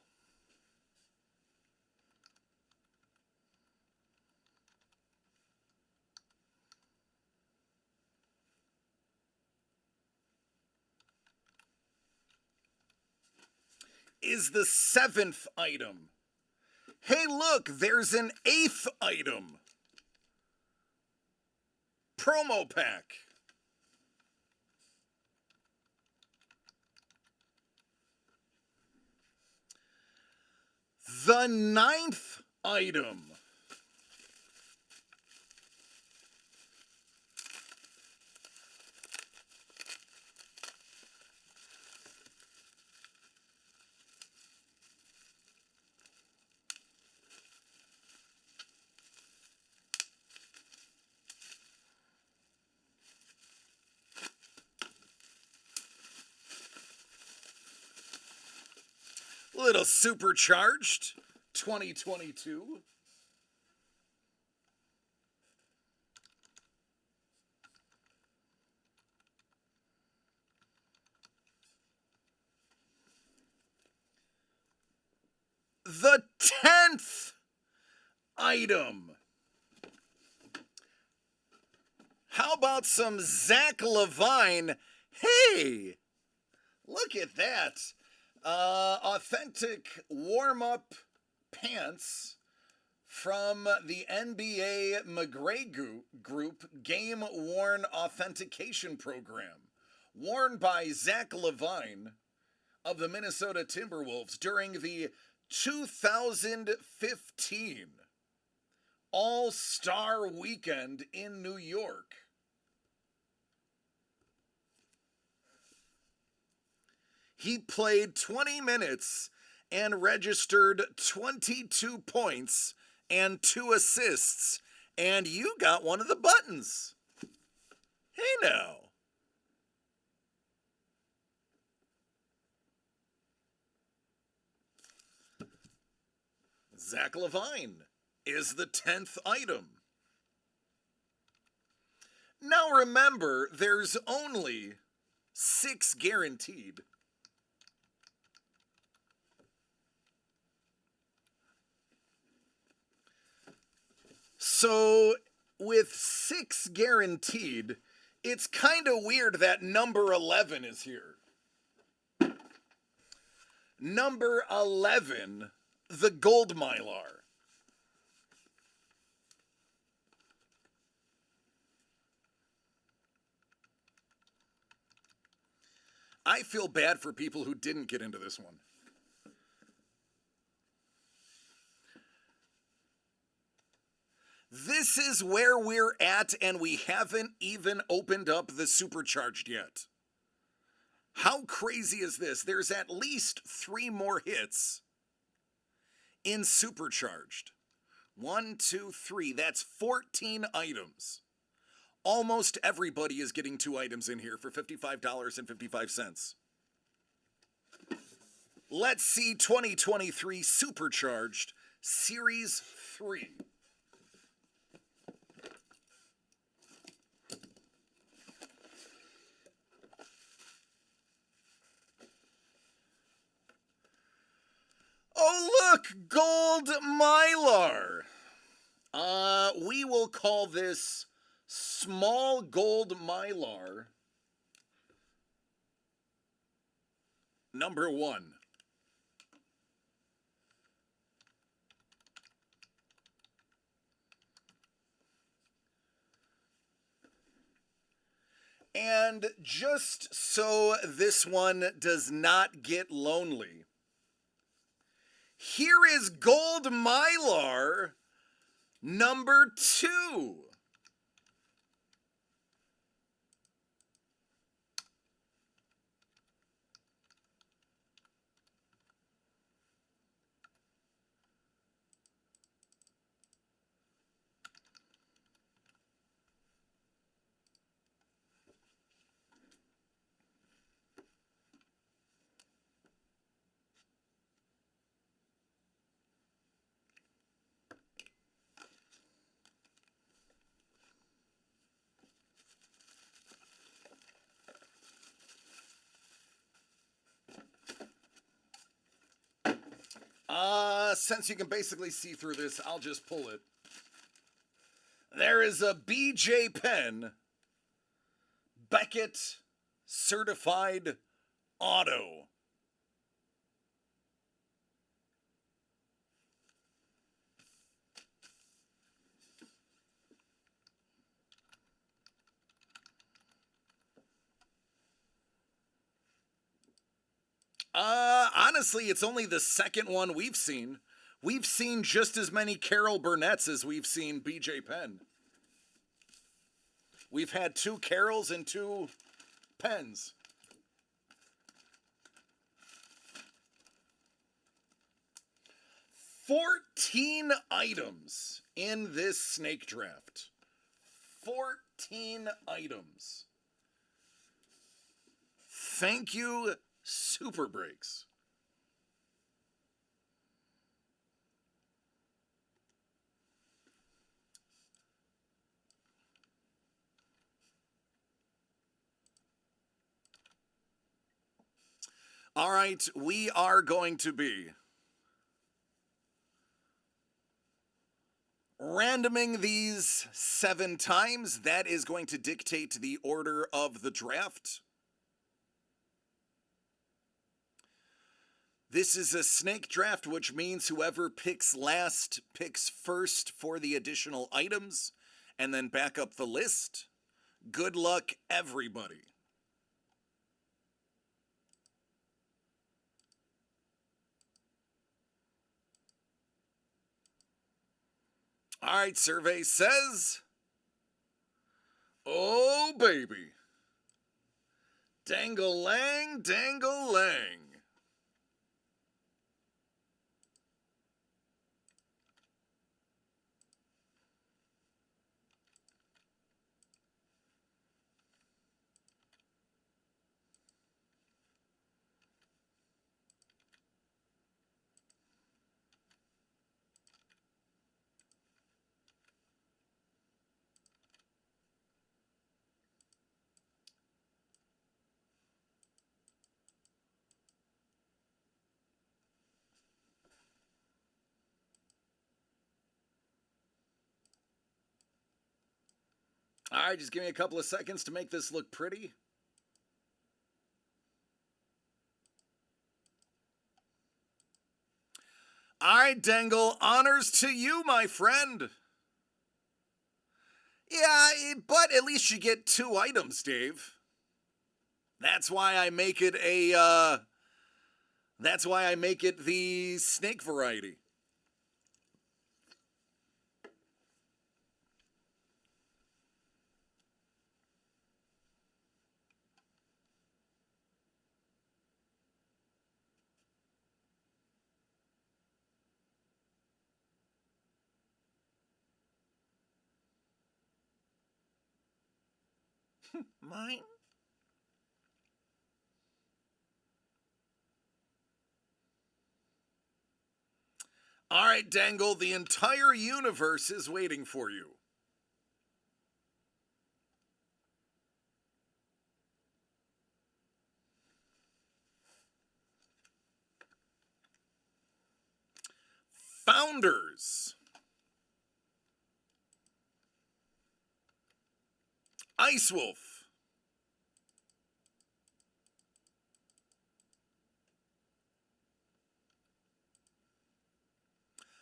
Speaker 1: Is the seventh item. Hey, look, there's an eighth item. Promo pack. The ninth item. Little supercharged 2022. The 10th item. How about some Zach Levine? Hey, look at that. Authentic warm-up pants from the NBA McGray Group Game Worn Authentication Program. Worn by Zach Levine of the Minnesota Timberwolves during the 2015 All-Star Weekend in New York. He played 20 minutes and registered 22 points and 2 assists, and you got one of the buttons. Hey now. Zach Levine is the 10th item. Now remember, there's only 6 guaranteed. So, with 6 guaranteed, it's kind of weird that number 11 is here. Number 11, the Gold Mylar. I feel bad for people who didn't get into this one. This is where we're at, and we haven't even opened up the supercharged yet. How crazy is this? There's at least 3 more hits in supercharged. 1, 2, 3. That's 14 items. Almost everybody is getting 2 items in here for $55.55. Let's see 2023 Supercharged Series 3. Oh, look! Gold Mylar! We will call this small gold mylar number 1. And just so this one does not get lonely, here is gold mylar number 2. Since you can basically see through this, I'll just pull it. There is a BJ Penn Beckett Certified Auto. Honestly, it's only the second one we've seen. We've seen just as many Carol Burnett's as we've seen BJ Penn. We've had 2 Carols and 2 Penns. $14 items in this snake draft. 14 items. Thank you, Super Breaks. All right, we are going to be randoming these 7 times. That is going to dictate the order of the draft. This is a snake draft, which means whoever picks last picks first for the additional items and then back up the list. Good luck, everybody. All right, survey says, oh, baby. Dangle-lang, dangle-lang. All right, just give me a couple of seconds to make this look pretty. All right, Dangle, honors to you, my friend. Yeah, but at least you get 2 items, Dave. That's why I make it that's why I make it the snake variety. Mine? All right, Dangle, the entire universe is waiting for you. Founders. Ice Wolf.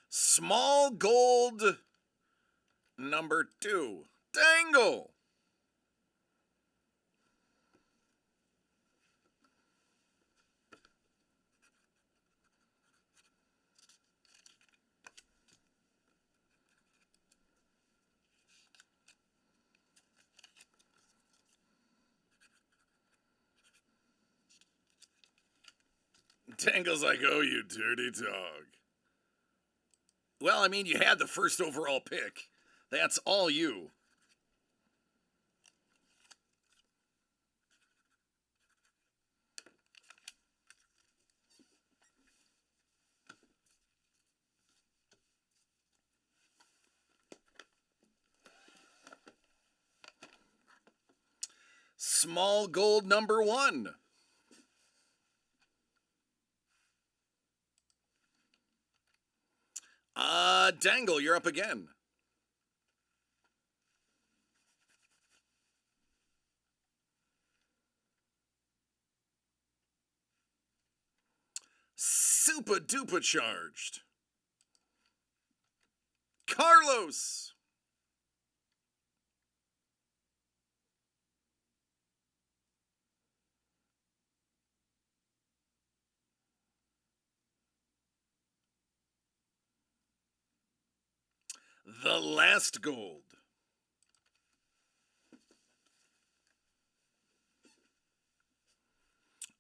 Speaker 1: Small Gold number 2. Dangle. Dangle's like, oh, you dirty dog. Well, I mean, you had the first overall pick. That's all you. Small Gold number 1. Dangle, you're up again. Super duper charged. Carlos. The last gold.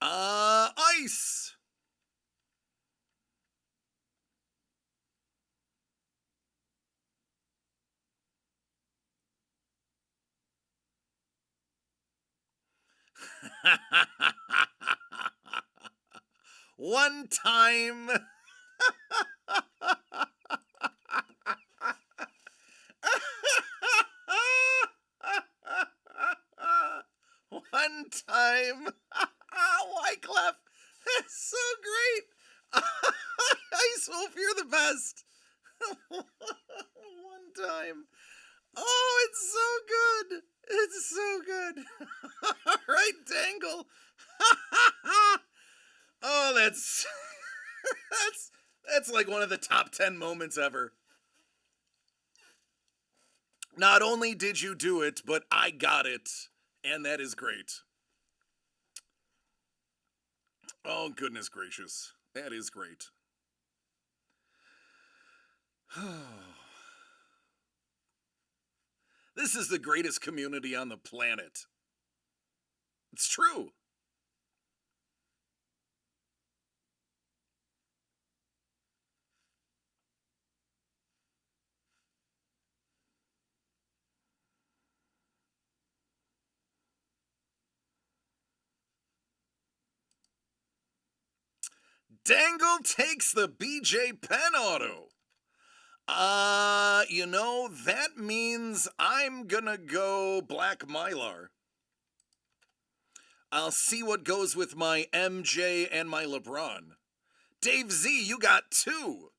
Speaker 1: Ice. One time. One time. Wyclef. That's so great. Ice Wolf, you're the best. One time. Oh, it's so good. It's so good. All right, Dangle. Oh, that's that's like one of the top 10 moments ever. Not only did you do it, but I got it, and that is great. Oh, goodness gracious. That is great. This is the greatest community on the planet. It's true. Dangle takes the BJ Penn auto. You know, that means I'm gonna go Black Mylar. I'll see what goes with my MJ and my LeBron. Dave Z, you got 2.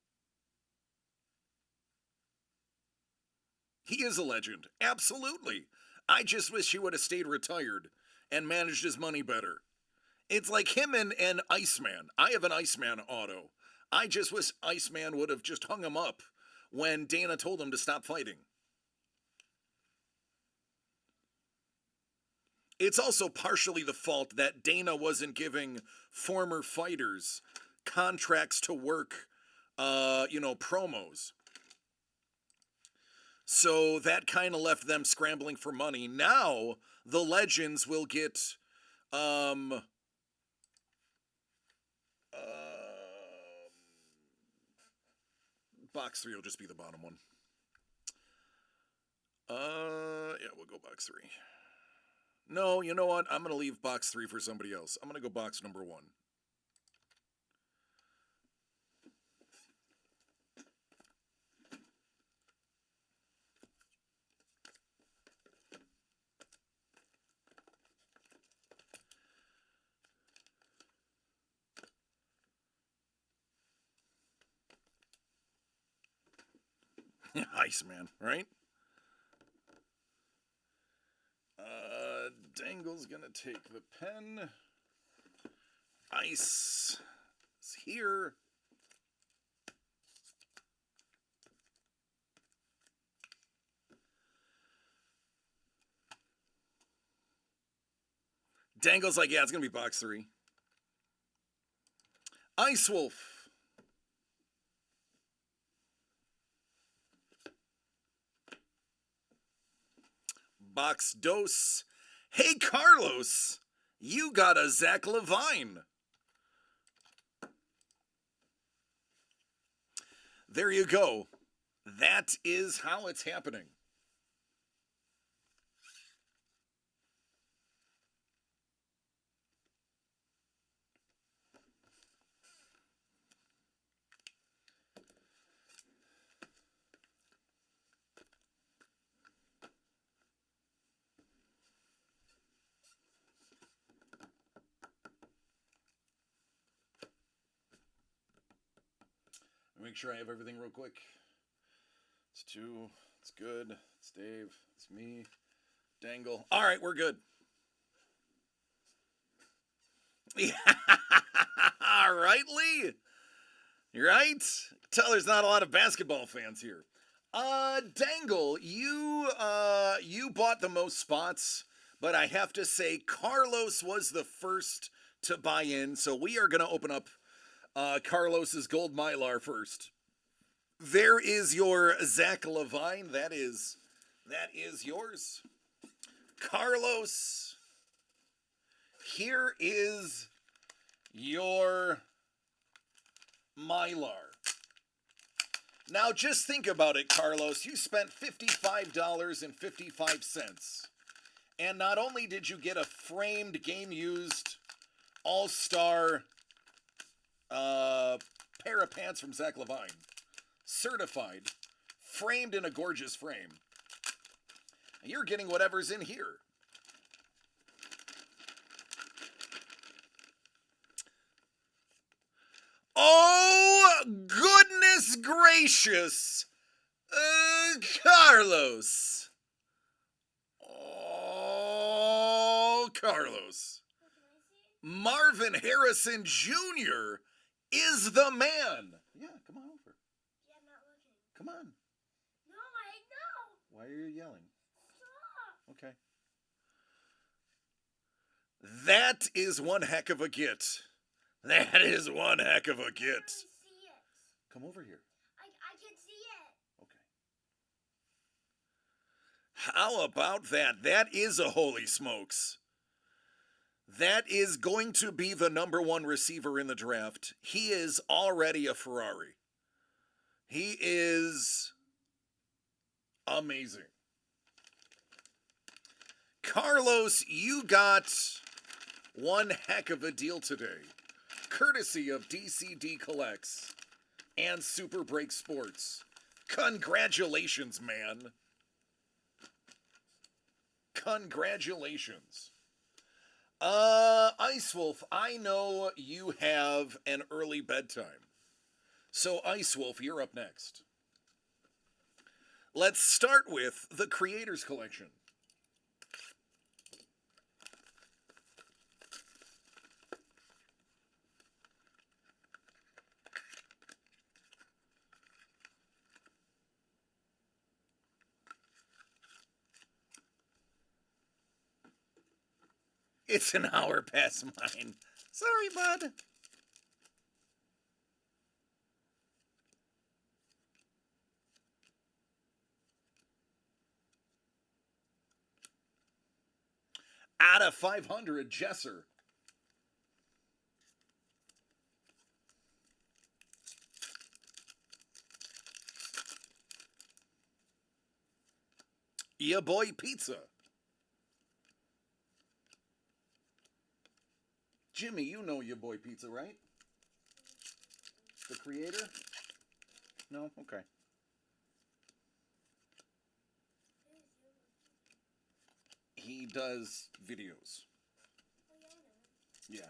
Speaker 1: He is a legend. Absolutely. I just wish he would have stayed retired and managed his money better. It's like him and Iceman. I have an Iceman auto. I just wish Iceman would have just hung him up when Dana told him to stop fighting. It's also partially the fault that Dana wasn't giving former fighters contracts to work, promos. So that kind of left them scrambling for money. Now the legends will get box 3 will just be the bottom one. Yeah, we'll go box 3. No, you know what? I'm going to leave box 3 for somebody else. I'm going to go box number 1. Iceman, right? Dangle's gonna take the pen. Ice is here. Dangle's like, yeah, it's gonna be box 3. Ice Wolf. Box Dose. Hey, Carlos, you got a Zach Levine. There you go. That is how it's happening. Make sure I have everything real quick. It's 2. It's good. It's Dave. It's me. Dangle. All right, we're good. Yeah. All right, Lee. You're right. Tell there's not a lot of basketball fans here. Dangle, you bought the most spots, but I have to say Carlos was the first to buy in, so we are going to open up Carlos's Gold Mylar first. There is your Zach Levine. That is yours. Carlos, here is your Mylar. Now just think about it, Carlos. You spent $55.55. And not only did you get a framed game-used all-star pair of pants from Zach Levine, certified, framed in a gorgeous frame, you're getting whatever's in here. Oh, goodness gracious, Carlos. Oh, Carlos. Marvin Harrison Jr. is the man. Yeah, come on over.
Speaker 2: Yeah, I'm not looking.
Speaker 1: Come on.
Speaker 2: No, no.
Speaker 1: Why are you yelling?
Speaker 2: Stop.
Speaker 1: Okay. That is one heck of a get. That is one heck of a
Speaker 2: I
Speaker 1: get.
Speaker 2: can't see it.
Speaker 1: Come over here.
Speaker 2: I can see it.
Speaker 1: Okay. How about that? That is a holy smokes. That is going to be the #1 receiver in the draft. He is already a Ferrari. He is amazing. Carlos, you got one heck of a deal today. Courtesy of DCD Collects and Super Break Sports. Congratulations, man. Congratulations. Ice Wolf, I know you have an early bedtime. So, Ice Wolf, you're up next. Let's start with the Creators Collection. It's an hour past mine. Sorry, bud. Out of 500, Jesser. Ya Boy Pizza. Jimmy, you know Ya Boy Pizza, right? The creator? No? Okay. He does videos.
Speaker 2: Oh, yeah,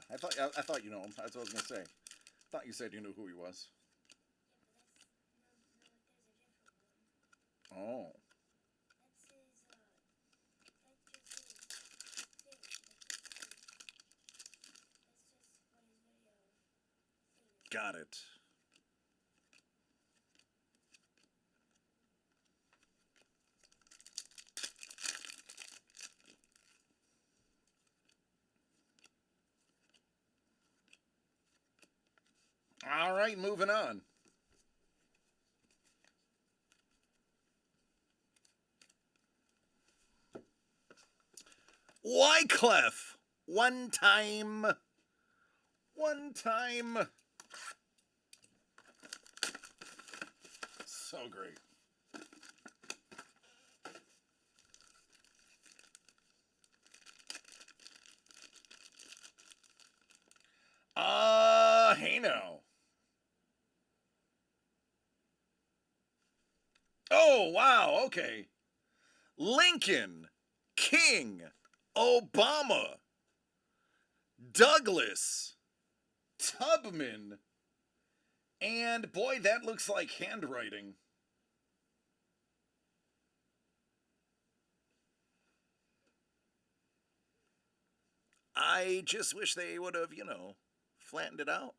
Speaker 2: I know.
Speaker 1: Yeah, I thought you know him. That's what I was gonna say. Thought you said you knew who he was.
Speaker 2: Yeah, but there's a different one.
Speaker 1: Oh.
Speaker 2: That's his, that just is.
Speaker 1: got it. All right, moving on. Wyclef. One time. So great. Hey now. Oh, wow, okay. Lincoln, King, Obama, Douglas, Tubman, and boy, that looks like handwriting. I just wish they would have, flattened it out.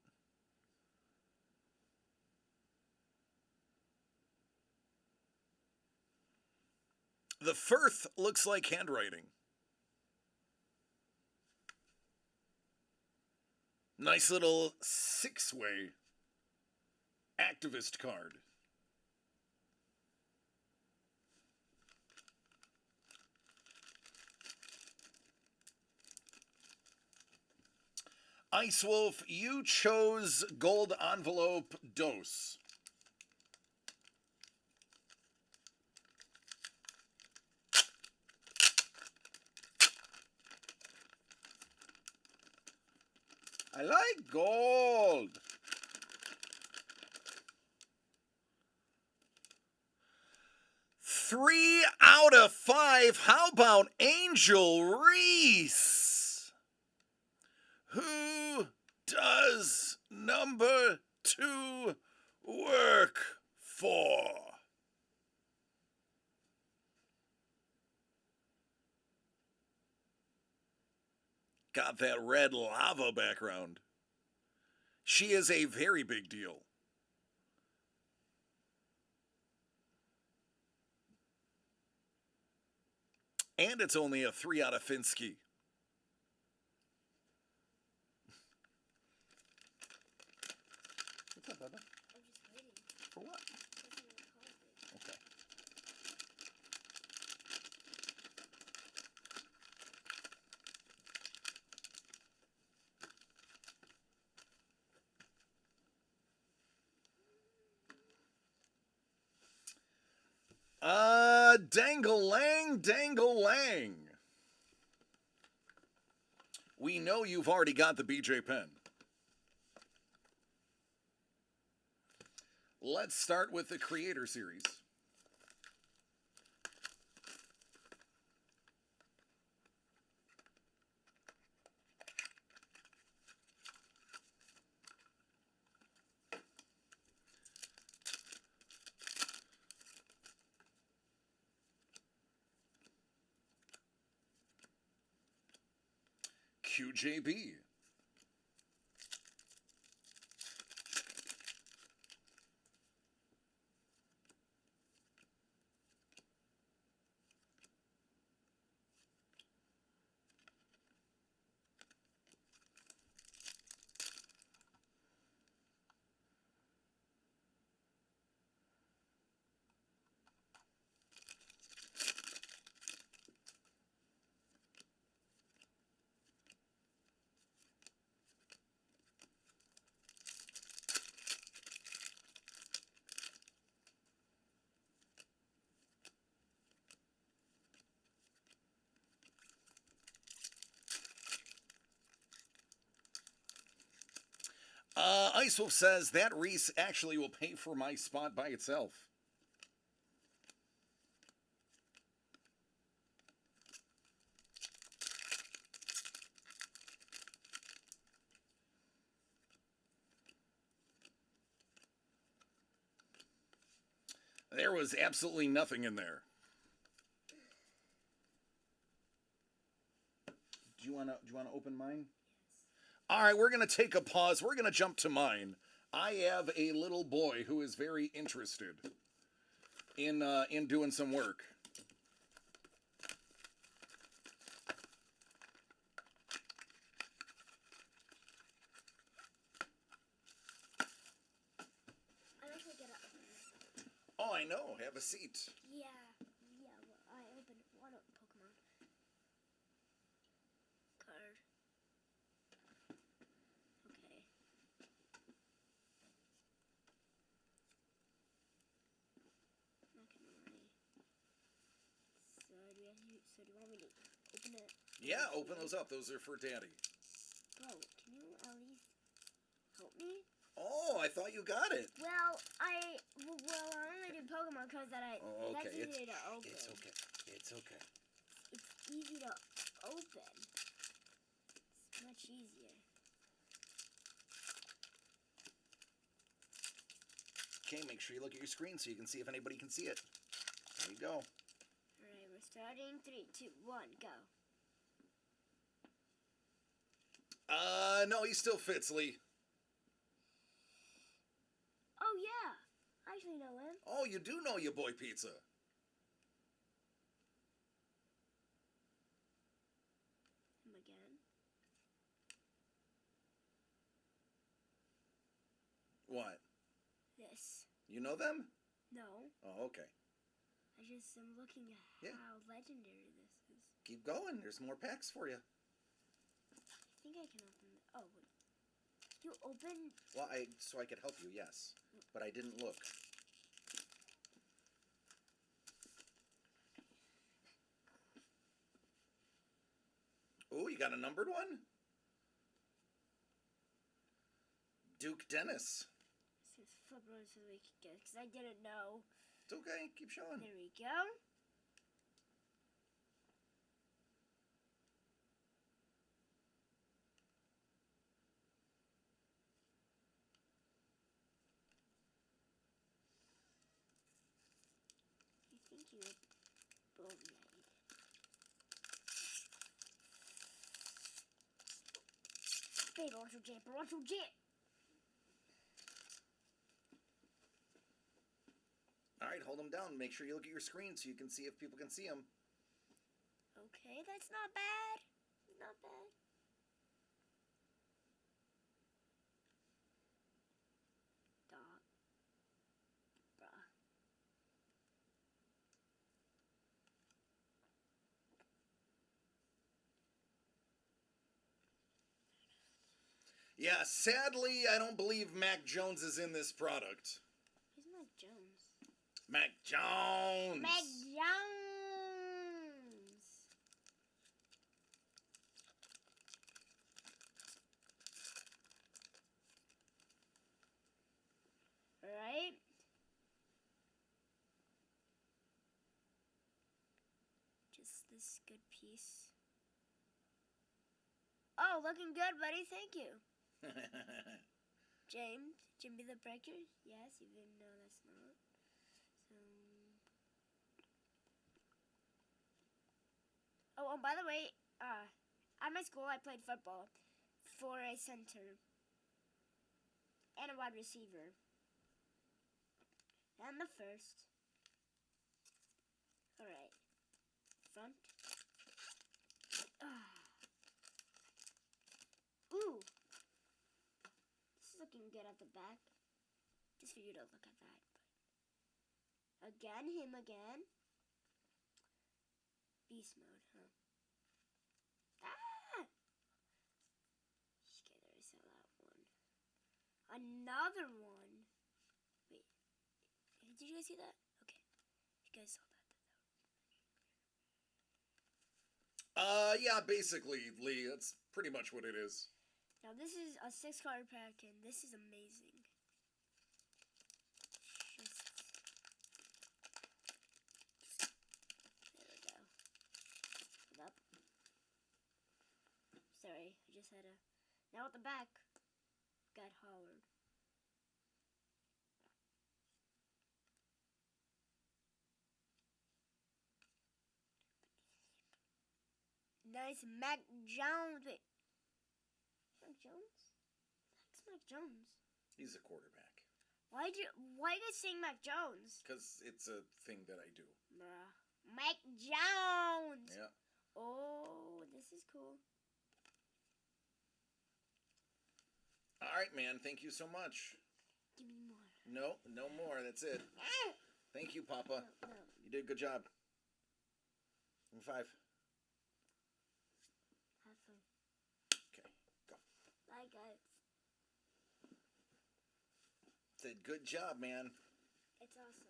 Speaker 1: The Firth looks like handwriting. Nice little 6-way activist card. Ice Wolf, you chose gold envelope dose. I like gold. Three out of 5. How about Angel Reese? Who does number 2 work for? Got that red lava background. She is a very big deal. And it's only a 3 out of Finsky. What's up, Bubba?
Speaker 2: I'm just waiting.
Speaker 1: For what? Okay. Dangle Lang. We know you've already got the BJ pen. Let's start with the Creator Series. QJB. Ice Wolf says that Reese actually will pay for my spot by itself. There was absolutely nothing in there. Do you want to open mine?
Speaker 2: Yes.
Speaker 1: All right, we're going to take a pause. We're going to jump to mine. I have a little boy who is very interested in doing some work.
Speaker 2: I also get a.
Speaker 1: Oh, I know. Have a seat.
Speaker 2: Yeah. Well, I opened one Pokemon card. Okay. Not gonna lie. So do you want me to open it?
Speaker 1: Yeah, open those up. Those are for Daddy.
Speaker 2: Bro, can you at least help me?
Speaker 1: Oh, I thought you got it.
Speaker 2: Well, I only did Pokemon cards that
Speaker 1: Oh, okay.
Speaker 2: that's easy to open.
Speaker 1: It's okay. It's okay.
Speaker 2: It's easy to open. It's much easier.
Speaker 1: Okay, make sure you look at your screen so you can see if anybody can see it. There you go.
Speaker 2: Alright, we're starting. 3, 2, 1, go.
Speaker 1: No, he still fits, Lee.
Speaker 2: Oh yeah, I actually know him.
Speaker 1: Oh, you do know your boy Pizza.
Speaker 2: Him again.
Speaker 1: What?
Speaker 2: This.
Speaker 1: You know them?
Speaker 2: No.
Speaker 1: Oh, okay.
Speaker 2: I'm looking at
Speaker 1: Yeah.
Speaker 2: how legendary this is.
Speaker 1: Keep going. There's more packs for you.
Speaker 2: I think I can open it. Oh wait. You open.
Speaker 1: Well, so I could help you, yes. But I didn't look. Oh, you got a numbered one? Duke Dennis.
Speaker 2: Let's flip over so we can get, because I didn't know.
Speaker 1: It's okay. Keep showing.
Speaker 2: There we go. You think you would both right? Baby, watch your jet, watch your jet.
Speaker 1: All right, hold them down. Make sure you look at your screen so you can see if people can see them.
Speaker 2: Okay, that's not bad. Not bad. Dot. Bruh.
Speaker 1: Yeah, sadly, I don't believe Mac Jones is in this product.
Speaker 2: Who's Mac Jones?
Speaker 1: Mac Jones!
Speaker 2: Mac Jones! Alright. Just this good piece. Oh, looking good, buddy. Thank you. Jimmy the Breaker? Yes, even though that's not. So. Oh, by the way, at my school I played football for a center and a wide receiver. And the first. Alright. Front. Ooh. This is looking good at the back. Just for you to look at that. But again, him again. Beast mode, huh? Ah! Okay, there I saw that one. Another one. Wait. Did you guys see that? Okay. If you guys saw that.
Speaker 1: Yeah, basically, Lee, that's pretty much what it is.
Speaker 2: Now this is a 6-card pack, and this is amazing. There we go. Hold up. Sorry, I just had a. Now at the back, got Howard. Nice Mac Jones. Wait. Mac Jones? That's Mac Jones.
Speaker 1: He's a quarterback.
Speaker 2: Why you guys saying Mac Jones?
Speaker 1: Because it's a thing that I do.
Speaker 2: Bruh. Mac Jones!
Speaker 1: Yeah.
Speaker 2: Oh, this is cool.
Speaker 1: All right, man. Thank you so much.
Speaker 2: Give me more.
Speaker 1: No, no more. That's it. Thank you, Papa.
Speaker 2: No.
Speaker 1: You did a good job. Give me 5.
Speaker 2: Have fun.
Speaker 1: Okay, go.
Speaker 2: Bye, guys.
Speaker 1: Did good job, man.
Speaker 2: It's awesome.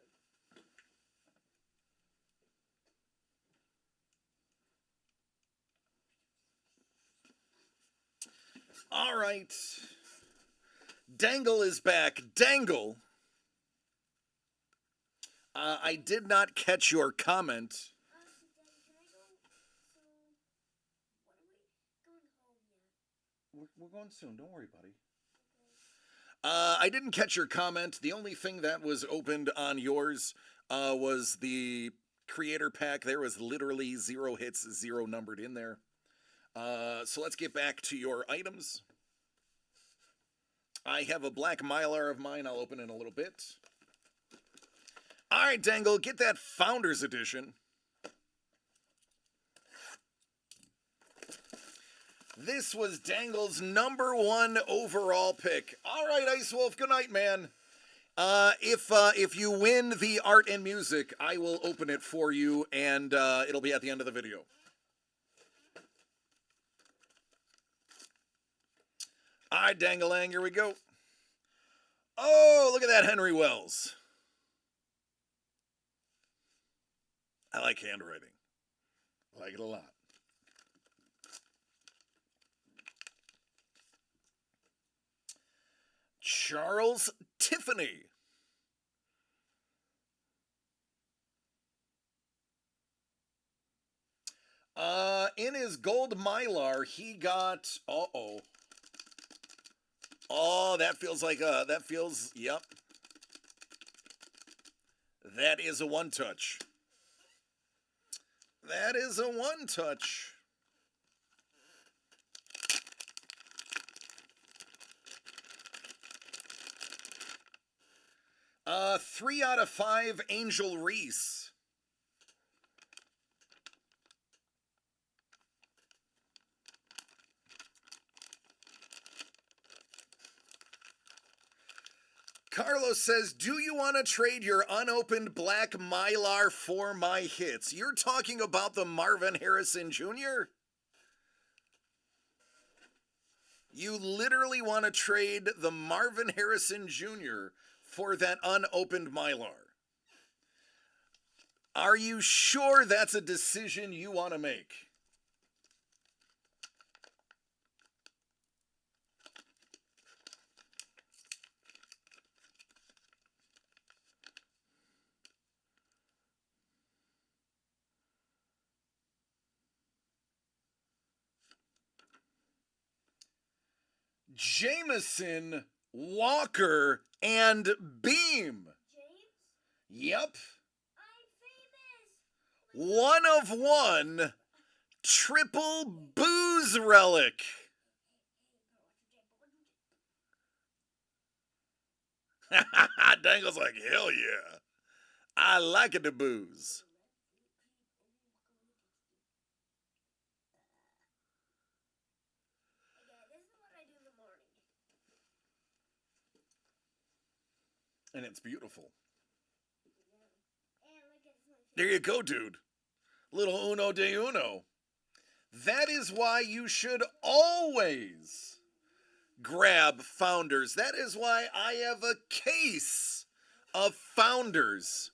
Speaker 1: All right. Dangle is back. Dangle. I did not catch your comment.
Speaker 2: So, Daddy, can I go? So, what are we going home yet?
Speaker 1: We're going soon. Don't worry, buddy. I didn't catch your comment. The only thing that was opened on yours was the creator pack. There was literally 0 hits, 0 numbered in there. So let's get back to your items. I have a black Mylar of mine. I'll open in a little bit. All right, Dangle, get that Founders Edition. This was Dangle's #1 overall pick. All right, Ice Wolf, good night, man. If you win the art and music, I will open it for you, and it'll be at the end of the video. All right, Dangalang, here we go. Oh, look at that Henry Wells. I like handwriting. I like it a lot. Charles Tiffany. In his gold Mylar, he got, oh, that feels like yep. That is a one-touch. That is a one-touch. 3 out of 5, Angel Reese. Carlos says, do you want to trade your unopened black Mylar for my hits? You're talking about the Marvin Harrison Jr.? You literally want to trade the Marvin Harrison Jr. for that unopened Mylar. Are you sure that's a decision you want to make? Jameson, Walker, and Beam.
Speaker 2: James?
Speaker 1: Yep.
Speaker 2: I'm famous.
Speaker 1: 1 of 1. Triple Booze Relic. Dangle's like, hell yeah. I like it to booze. And it's beautiful. There you go, dude. Little uno de uno. That is why you should always grab Founders. That is why I have a case of Founders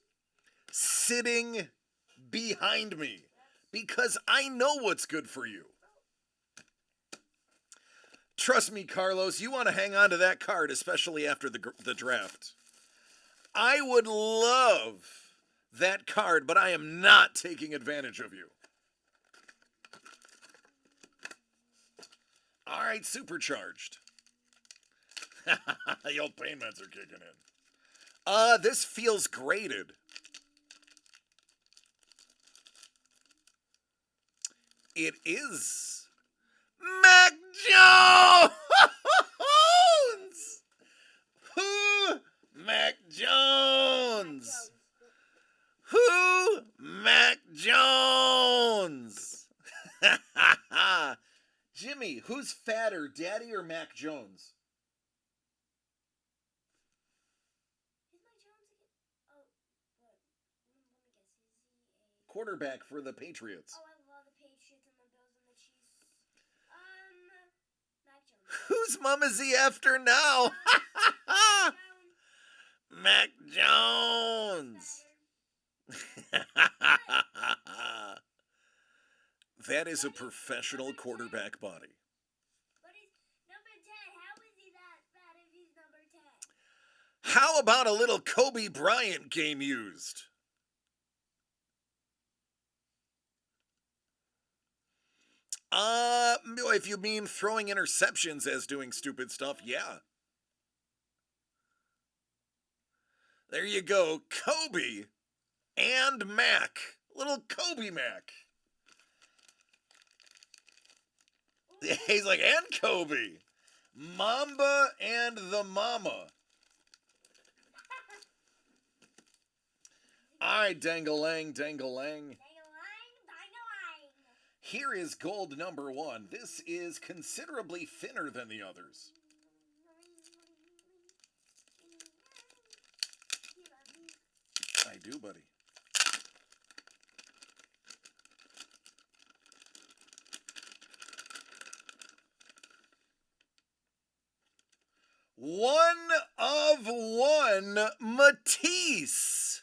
Speaker 1: sitting behind me. Because I know what's good for you. Trust me, Carlos, you want to hang on to that card, especially after the draft. I would love that card, but I am not taking advantage of you. All right, supercharged. The old pain meds are kicking in. This feels graded. It is Mac Jones! Jimmy, who's fatter, Daddy or Mac Jones?
Speaker 2: Who's Mac Jones again? Oh, what? Let me guess. Is he a
Speaker 1: Quarterback for the Patriots.
Speaker 2: Oh, I love the Patriots and the Bills and the Chiefs. Mac Jones.
Speaker 1: Whose mom is he after now? Mac Jones. That is a professional quarterback body.
Speaker 2: But he's number 10. How is he that bad if he's number 10?
Speaker 1: How about a little Kobe Bryant game used? If you mean throwing interceptions as doing stupid stuff, yeah. There you go, Kobe and Mac. Little Kobe Mac. He's like, and Kobe. Mamba and the Mama. All right, Dangalang, Dangalang. Here is gold number 1. This is considerably thinner than the others. I do, buddy. One of one, Matisse.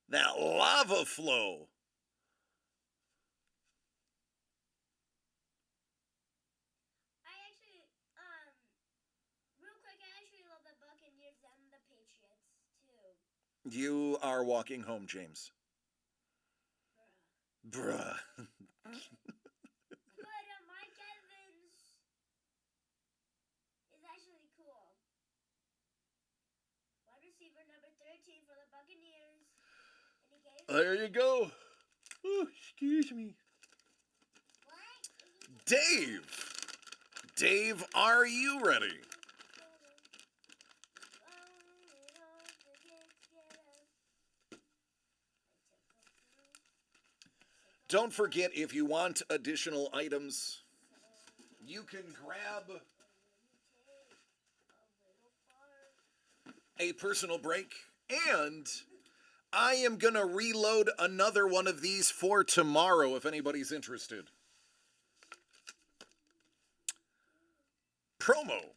Speaker 1: That lava flow.
Speaker 2: Real quick, I actually love the Buccaneers and the Patriots, too.
Speaker 1: You are walking home, James. Bruh.
Speaker 2: But Mike Evans is actually cool. Wide receiver number 13 for the Buccaneers. And he gave
Speaker 1: There you go. Oh, excuse me.
Speaker 2: What?
Speaker 1: Dave. Dave, are you ready? Don't forget, if you want additional items, you can grab a personal break, and I am going to reload another one of these for tomorrow if anybody's interested. Promo.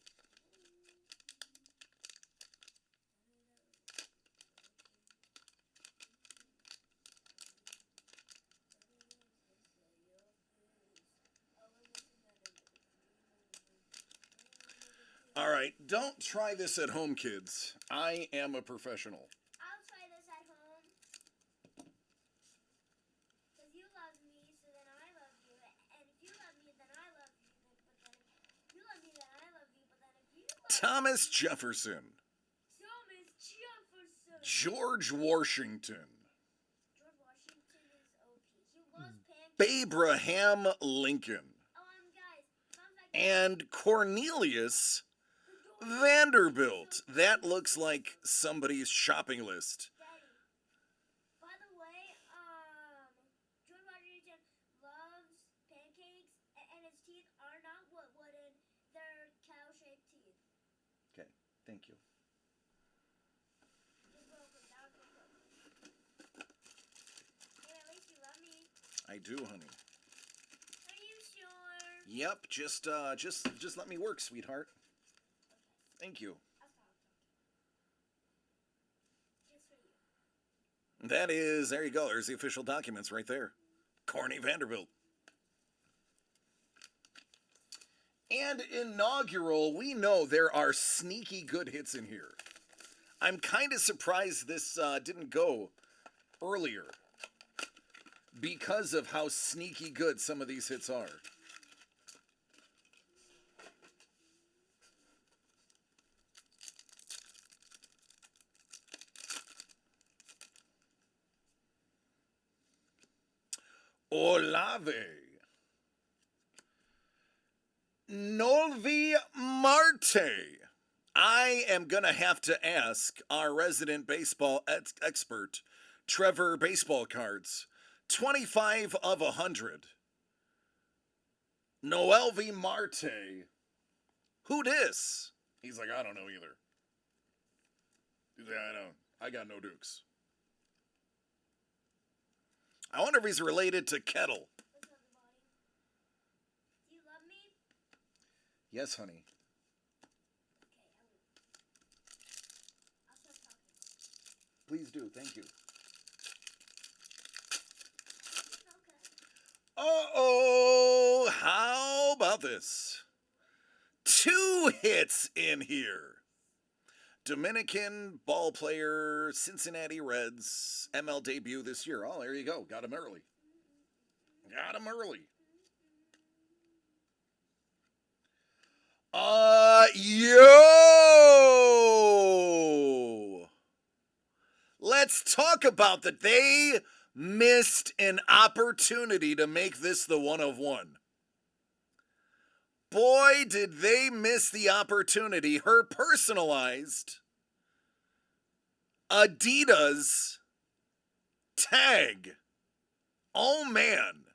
Speaker 1: All right, don't try this at home, kids. I am a professional.
Speaker 2: I'll try this at home. Because you love me, so then I love you. And if you love me, then I love you. But then if you love me, then I love you. But then if you love
Speaker 1: Thomas Jefferson.
Speaker 2: Thomas Jefferson.
Speaker 1: George Washington.
Speaker 2: George Washington is OP. He loves pancakes.
Speaker 1: Abraham Lincoln.
Speaker 2: Guys, fun fact.
Speaker 1: And Cornelius Vanderbilt. That looks like somebody's shopping list.
Speaker 2: Daddy. By the way, George Washington loves pancakes, and his teeth are not wooden. They're cow-shaped teeth.
Speaker 1: Okay, thank you.
Speaker 2: You're welcome. That was my program. Hey, at least you love me.
Speaker 1: I do, honey.
Speaker 2: Are you sure?
Speaker 1: Yep, just let me work, sweetheart. Thank you.
Speaker 2: I'll stop. Just for you.
Speaker 1: That is, there you go. There's the official documents right there. Corny Vanderbilt. And inaugural, we know there are sneaky good hits in here. I'm kind of surprised this didn't go earlier because of how sneaky good some of these hits are. Olave. Noelvi Marte. I am going to have to ask our resident baseball expert, Trevor Baseball Cards. 25 of 100. Noelvi Marte. Who dis? He's like, I don't know either. He's like, I don't. I got no dukes. I wonder if he's related to Kettle.
Speaker 2: What's up, everybody? Do you love me?
Speaker 1: Yes, honey.
Speaker 2: Okay, I will. I'll start talking.
Speaker 1: Please do. Thank you.
Speaker 2: Okay.
Speaker 1: Uh-oh. How about this? 2 hits in here. Dominican ball player, Cincinnati Reds, ML debut this year. Oh, there you go. Got him early. Got him early. Yo! Let's talk about that. They missed an opportunity to make this the 1 of 1. Boy, did they miss the opportunity. Her personalized Adidas tag. Oh, man.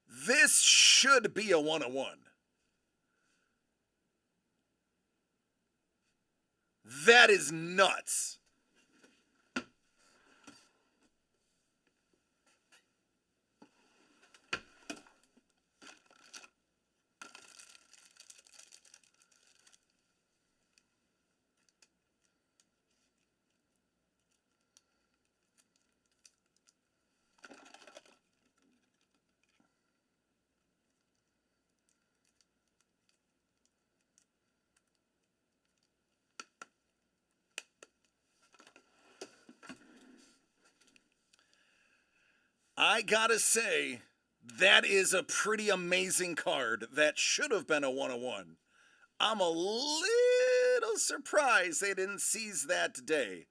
Speaker 1: This should be a 1 of 1. That is nuts. I gotta say, that is a pretty amazing card. That should have been a 1 of 1. I'm a little surprised they didn't seize that today.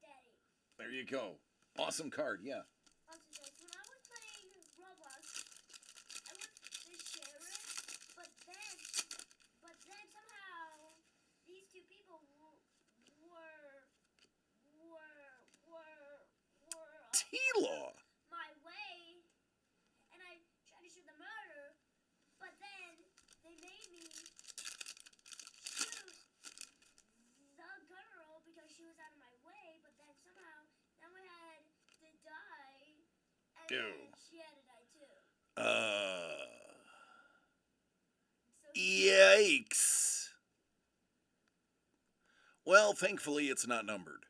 Speaker 2: Daddy.
Speaker 1: There you go. Awesome card, yeah.
Speaker 2: Also, guys, when I was playing Roblox, I was the sheriff, but then somehow these two people were
Speaker 1: T-Law.
Speaker 2: my way, and I tried to shoot the murder, but then they made me shoot the girl because she was out of my way, but then somehow now I had to die, and then she had to die too. So
Speaker 1: Yikes. Well, thankfully it's not numbered.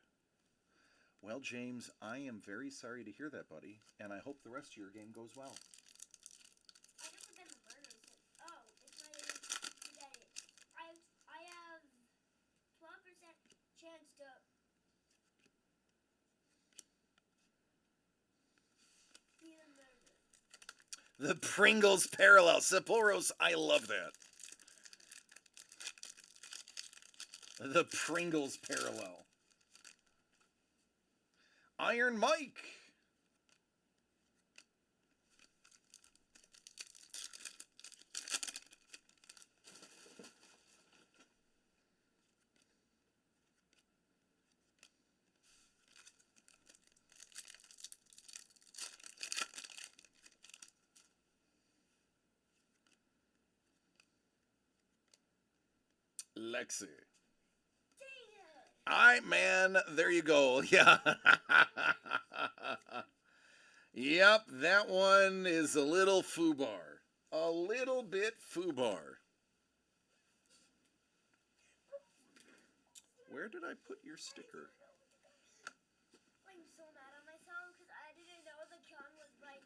Speaker 1: Well, James, I am very sorry to hear that, buddy, and I hope the rest of your game goes well.
Speaker 2: I never been the murder. Oh, it's my today. I have 12% chance to. Be the murder.
Speaker 1: The Pringles parallel. Sapporo's, I love that. The Pringles parallel. Iron Mike. Lexi. Man, there you go. Yeah. Yep, that one is a little foobar. A little bit foobar. Where did I put your sticker?
Speaker 2: I'm so mad at myself because I didn't know the gun was right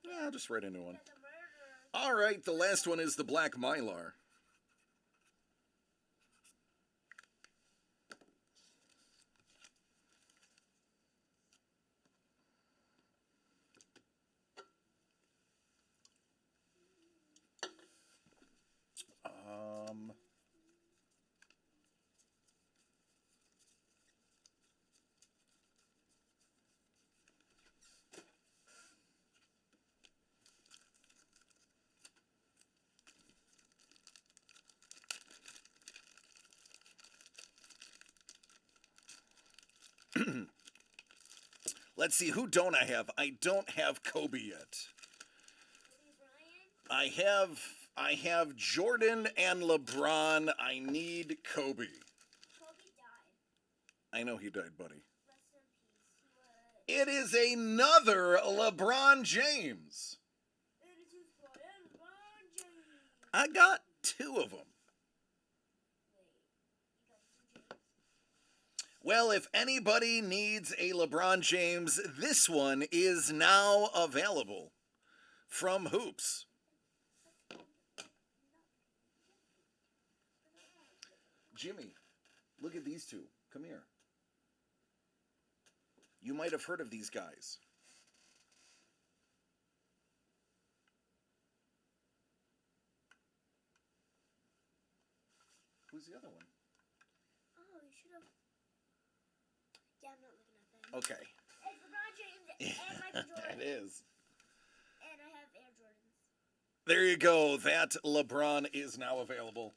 Speaker 2: there.
Speaker 1: Yeah, I'll just write a new one.
Speaker 2: The murder.
Speaker 1: All right, the last one is the Black Mylar. Let's see, who don't I have? I don't have Kobe yet.
Speaker 2: Kobe Bryant.
Speaker 1: I have Jordan and LeBron. I need Kobe.
Speaker 2: Kobe died.
Speaker 1: I know he died, buddy.
Speaker 2: Rest in peace.
Speaker 1: It is another LeBron James.
Speaker 2: It is his boy, LeBron James.
Speaker 1: I got two of them.
Speaker 2: Wait, you got 2 James?
Speaker 1: Well, if anybody needs a LeBron James, this one is now available from Hoops. Jimmy, look at these two. Come here. You might have heard of these guys. Who's the other one?
Speaker 2: Oh, you should have. Yeah, I'm not looking at that.
Speaker 1: Okay.
Speaker 2: It's LeBron James and Michael Jordan.
Speaker 1: It is.
Speaker 2: And I have Air Jordans.
Speaker 1: There you go. That LeBron is now available.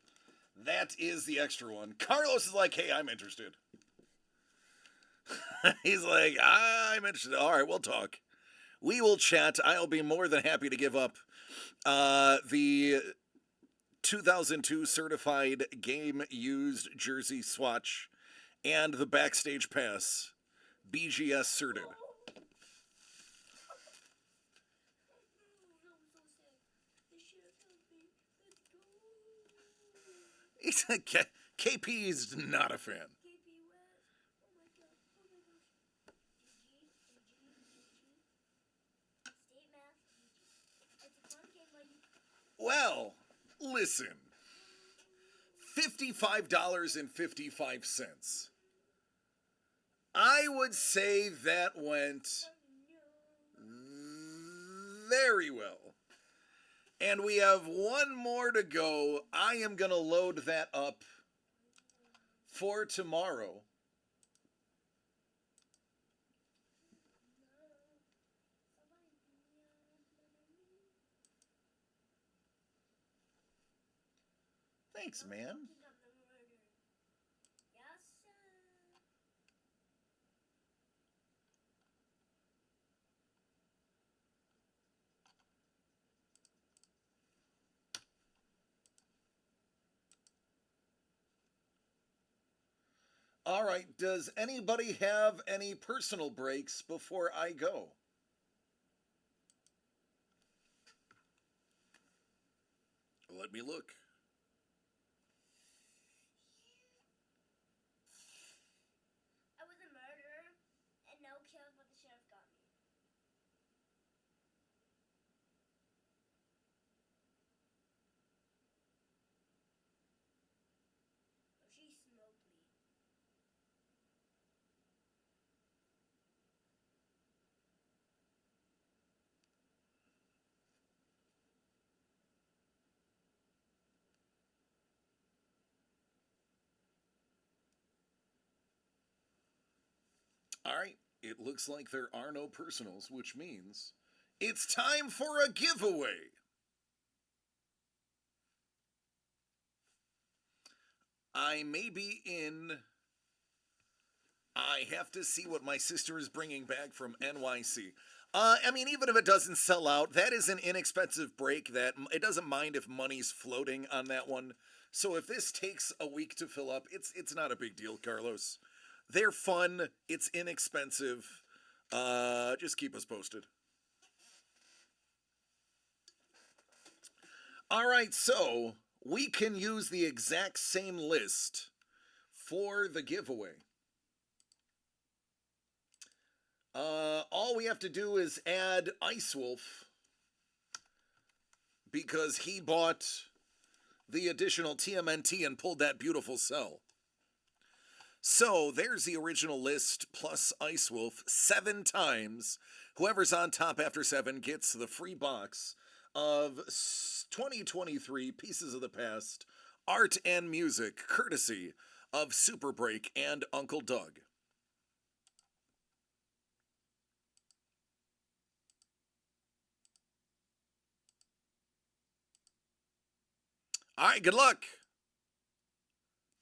Speaker 1: That is the extra one. Carlos is like, hey, I'm interested. He's like, I'm interested. All right, we'll talk. We will chat. I'll be more than happy to give up the 2002 certified game used jersey swatch and the backstage pass. BGS certed. He's a KP is not a fan. Well, listen. $55.55. I would say that went very well. And we have one more to go. I am going to load that up for tomorrow. Thanks, man. All right, does anybody have any personal breaks before I go? Let me look.
Speaker 2: I was a murderer, and no kills, but the sheriff got me. Oh, she smoked me.
Speaker 1: All right, it looks like there are no personals, which means it's time for a giveaway. I may be in. I have to see what my sister is bringing back from NYC. I mean, even if it doesn't sell out, that is an inexpensive break that it doesn't mind if money's floating on that one. So if this takes a week to fill up, it's not a big deal, Carlos. They're fun. It's inexpensive. Just keep us posted. All right, so we can use the exact same list for the giveaway. All we have to do is add Ice Wolf because he bought the additional TMNT and pulled that beautiful cell. So there's the original list plus Ice Wolf 7 times. Whoever's on top after 7 gets the free box of 2023 Pieces of the Past Art and Music, courtesy of Super Break and Uncle Doug. All right, good luck.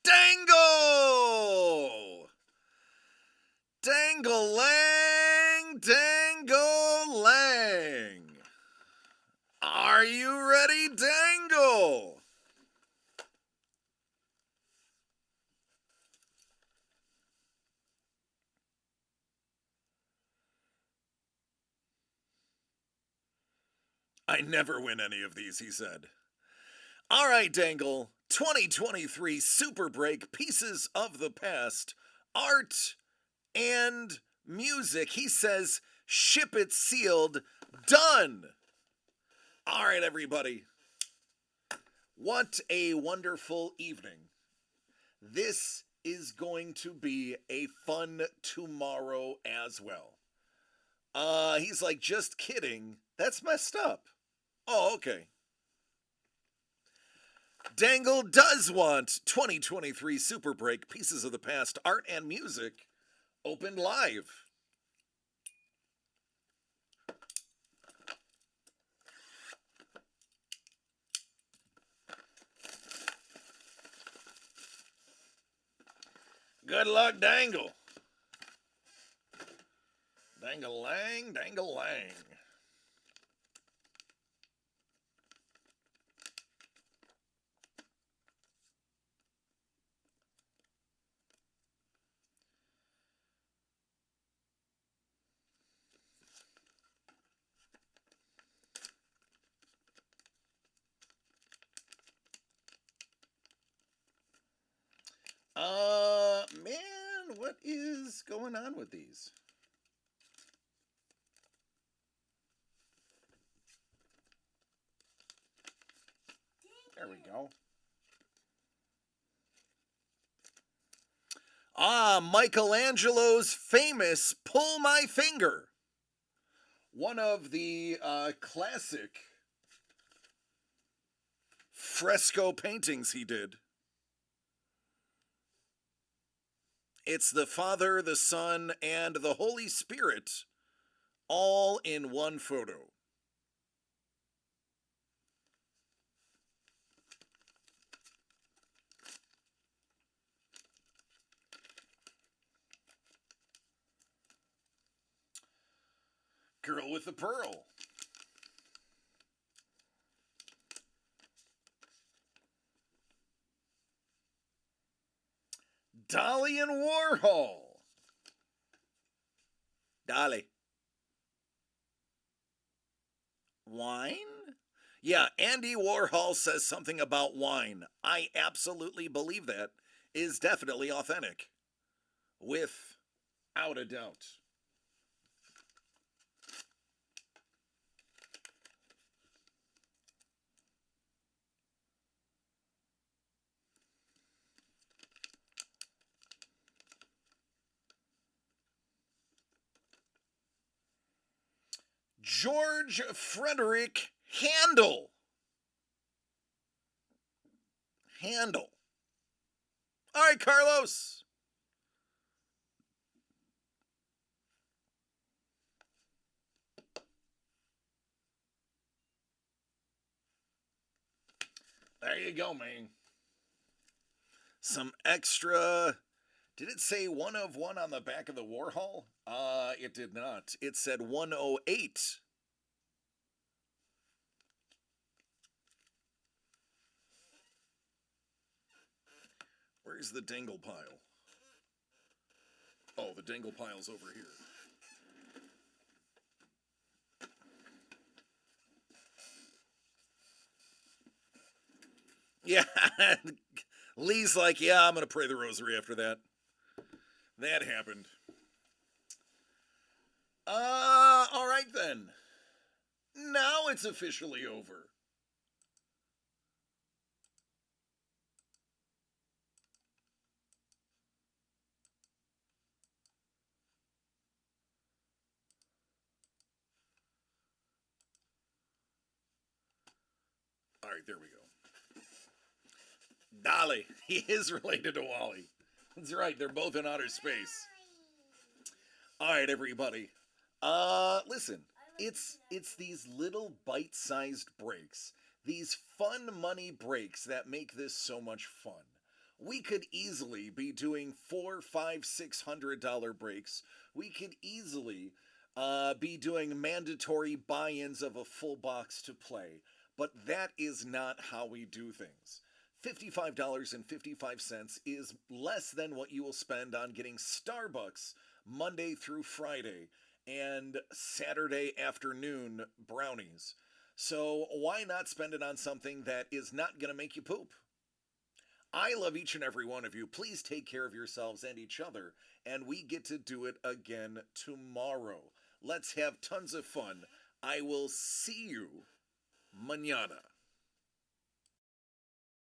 Speaker 1: Dangle! Dangle-lang, Dangle Lang. Are you ready, Dangle? I never win any of these, he said. All right, Dangle. 2023 Super Break Pieces of the Past, Art and Music. He says, ship it sealed, done. All right, everybody. What a wonderful evening. This is going to be a fun tomorrow as well. He's like, just kidding. That's messed up. Oh, okay. Dangle does want 2023 Super Break Pieces of the Past Art and Music opened live. Good luck, Dangle. Dangle Lang, Dangle Lang. Man, what is going on with these? There we go. Michelangelo's famous Pull My Finger. One of the classic fresco paintings he did. It's the Father, the Son, and the Holy Spirit all in one photo. Girl with the Pearl. Dolly and Warhol. Dolly. Wine? Yeah, Andy Warhol says something about wine. I absolutely believe that is definitely authentic. Without a doubt. George Frederick Handel. Handel. All right, Carlos. There you go, man. Some extra. Did it say 1 of 1 on the back of the Warhol? It did not. It said 108. Where's the dangle pile? Oh, the dangle pile's over here. Yeah. Lee's like, yeah, I'm going to pray the rosary after that. That happened. All right then. Now it's officially over. All right, there we go. Dolly. He is related to Wally. That's right. They're both in outer space. All right, everybody. Listen. It's these little bite-sized breaks. These fun money breaks that make this so much fun. We could easily be doing $400, $500, $600 breaks. We could easily be doing mandatory buy ins of a full box to play. But that is not how we do things. $55.55 is less than what you will spend on getting Starbucks Monday through Friday and Saturday afternoon brownies. So why not spend it on something that is not going to make you poop? I love each and every one of you. Please take care of yourselves and each other, and we get to do it again tomorrow. Let's have tons of fun. I will see you mañana.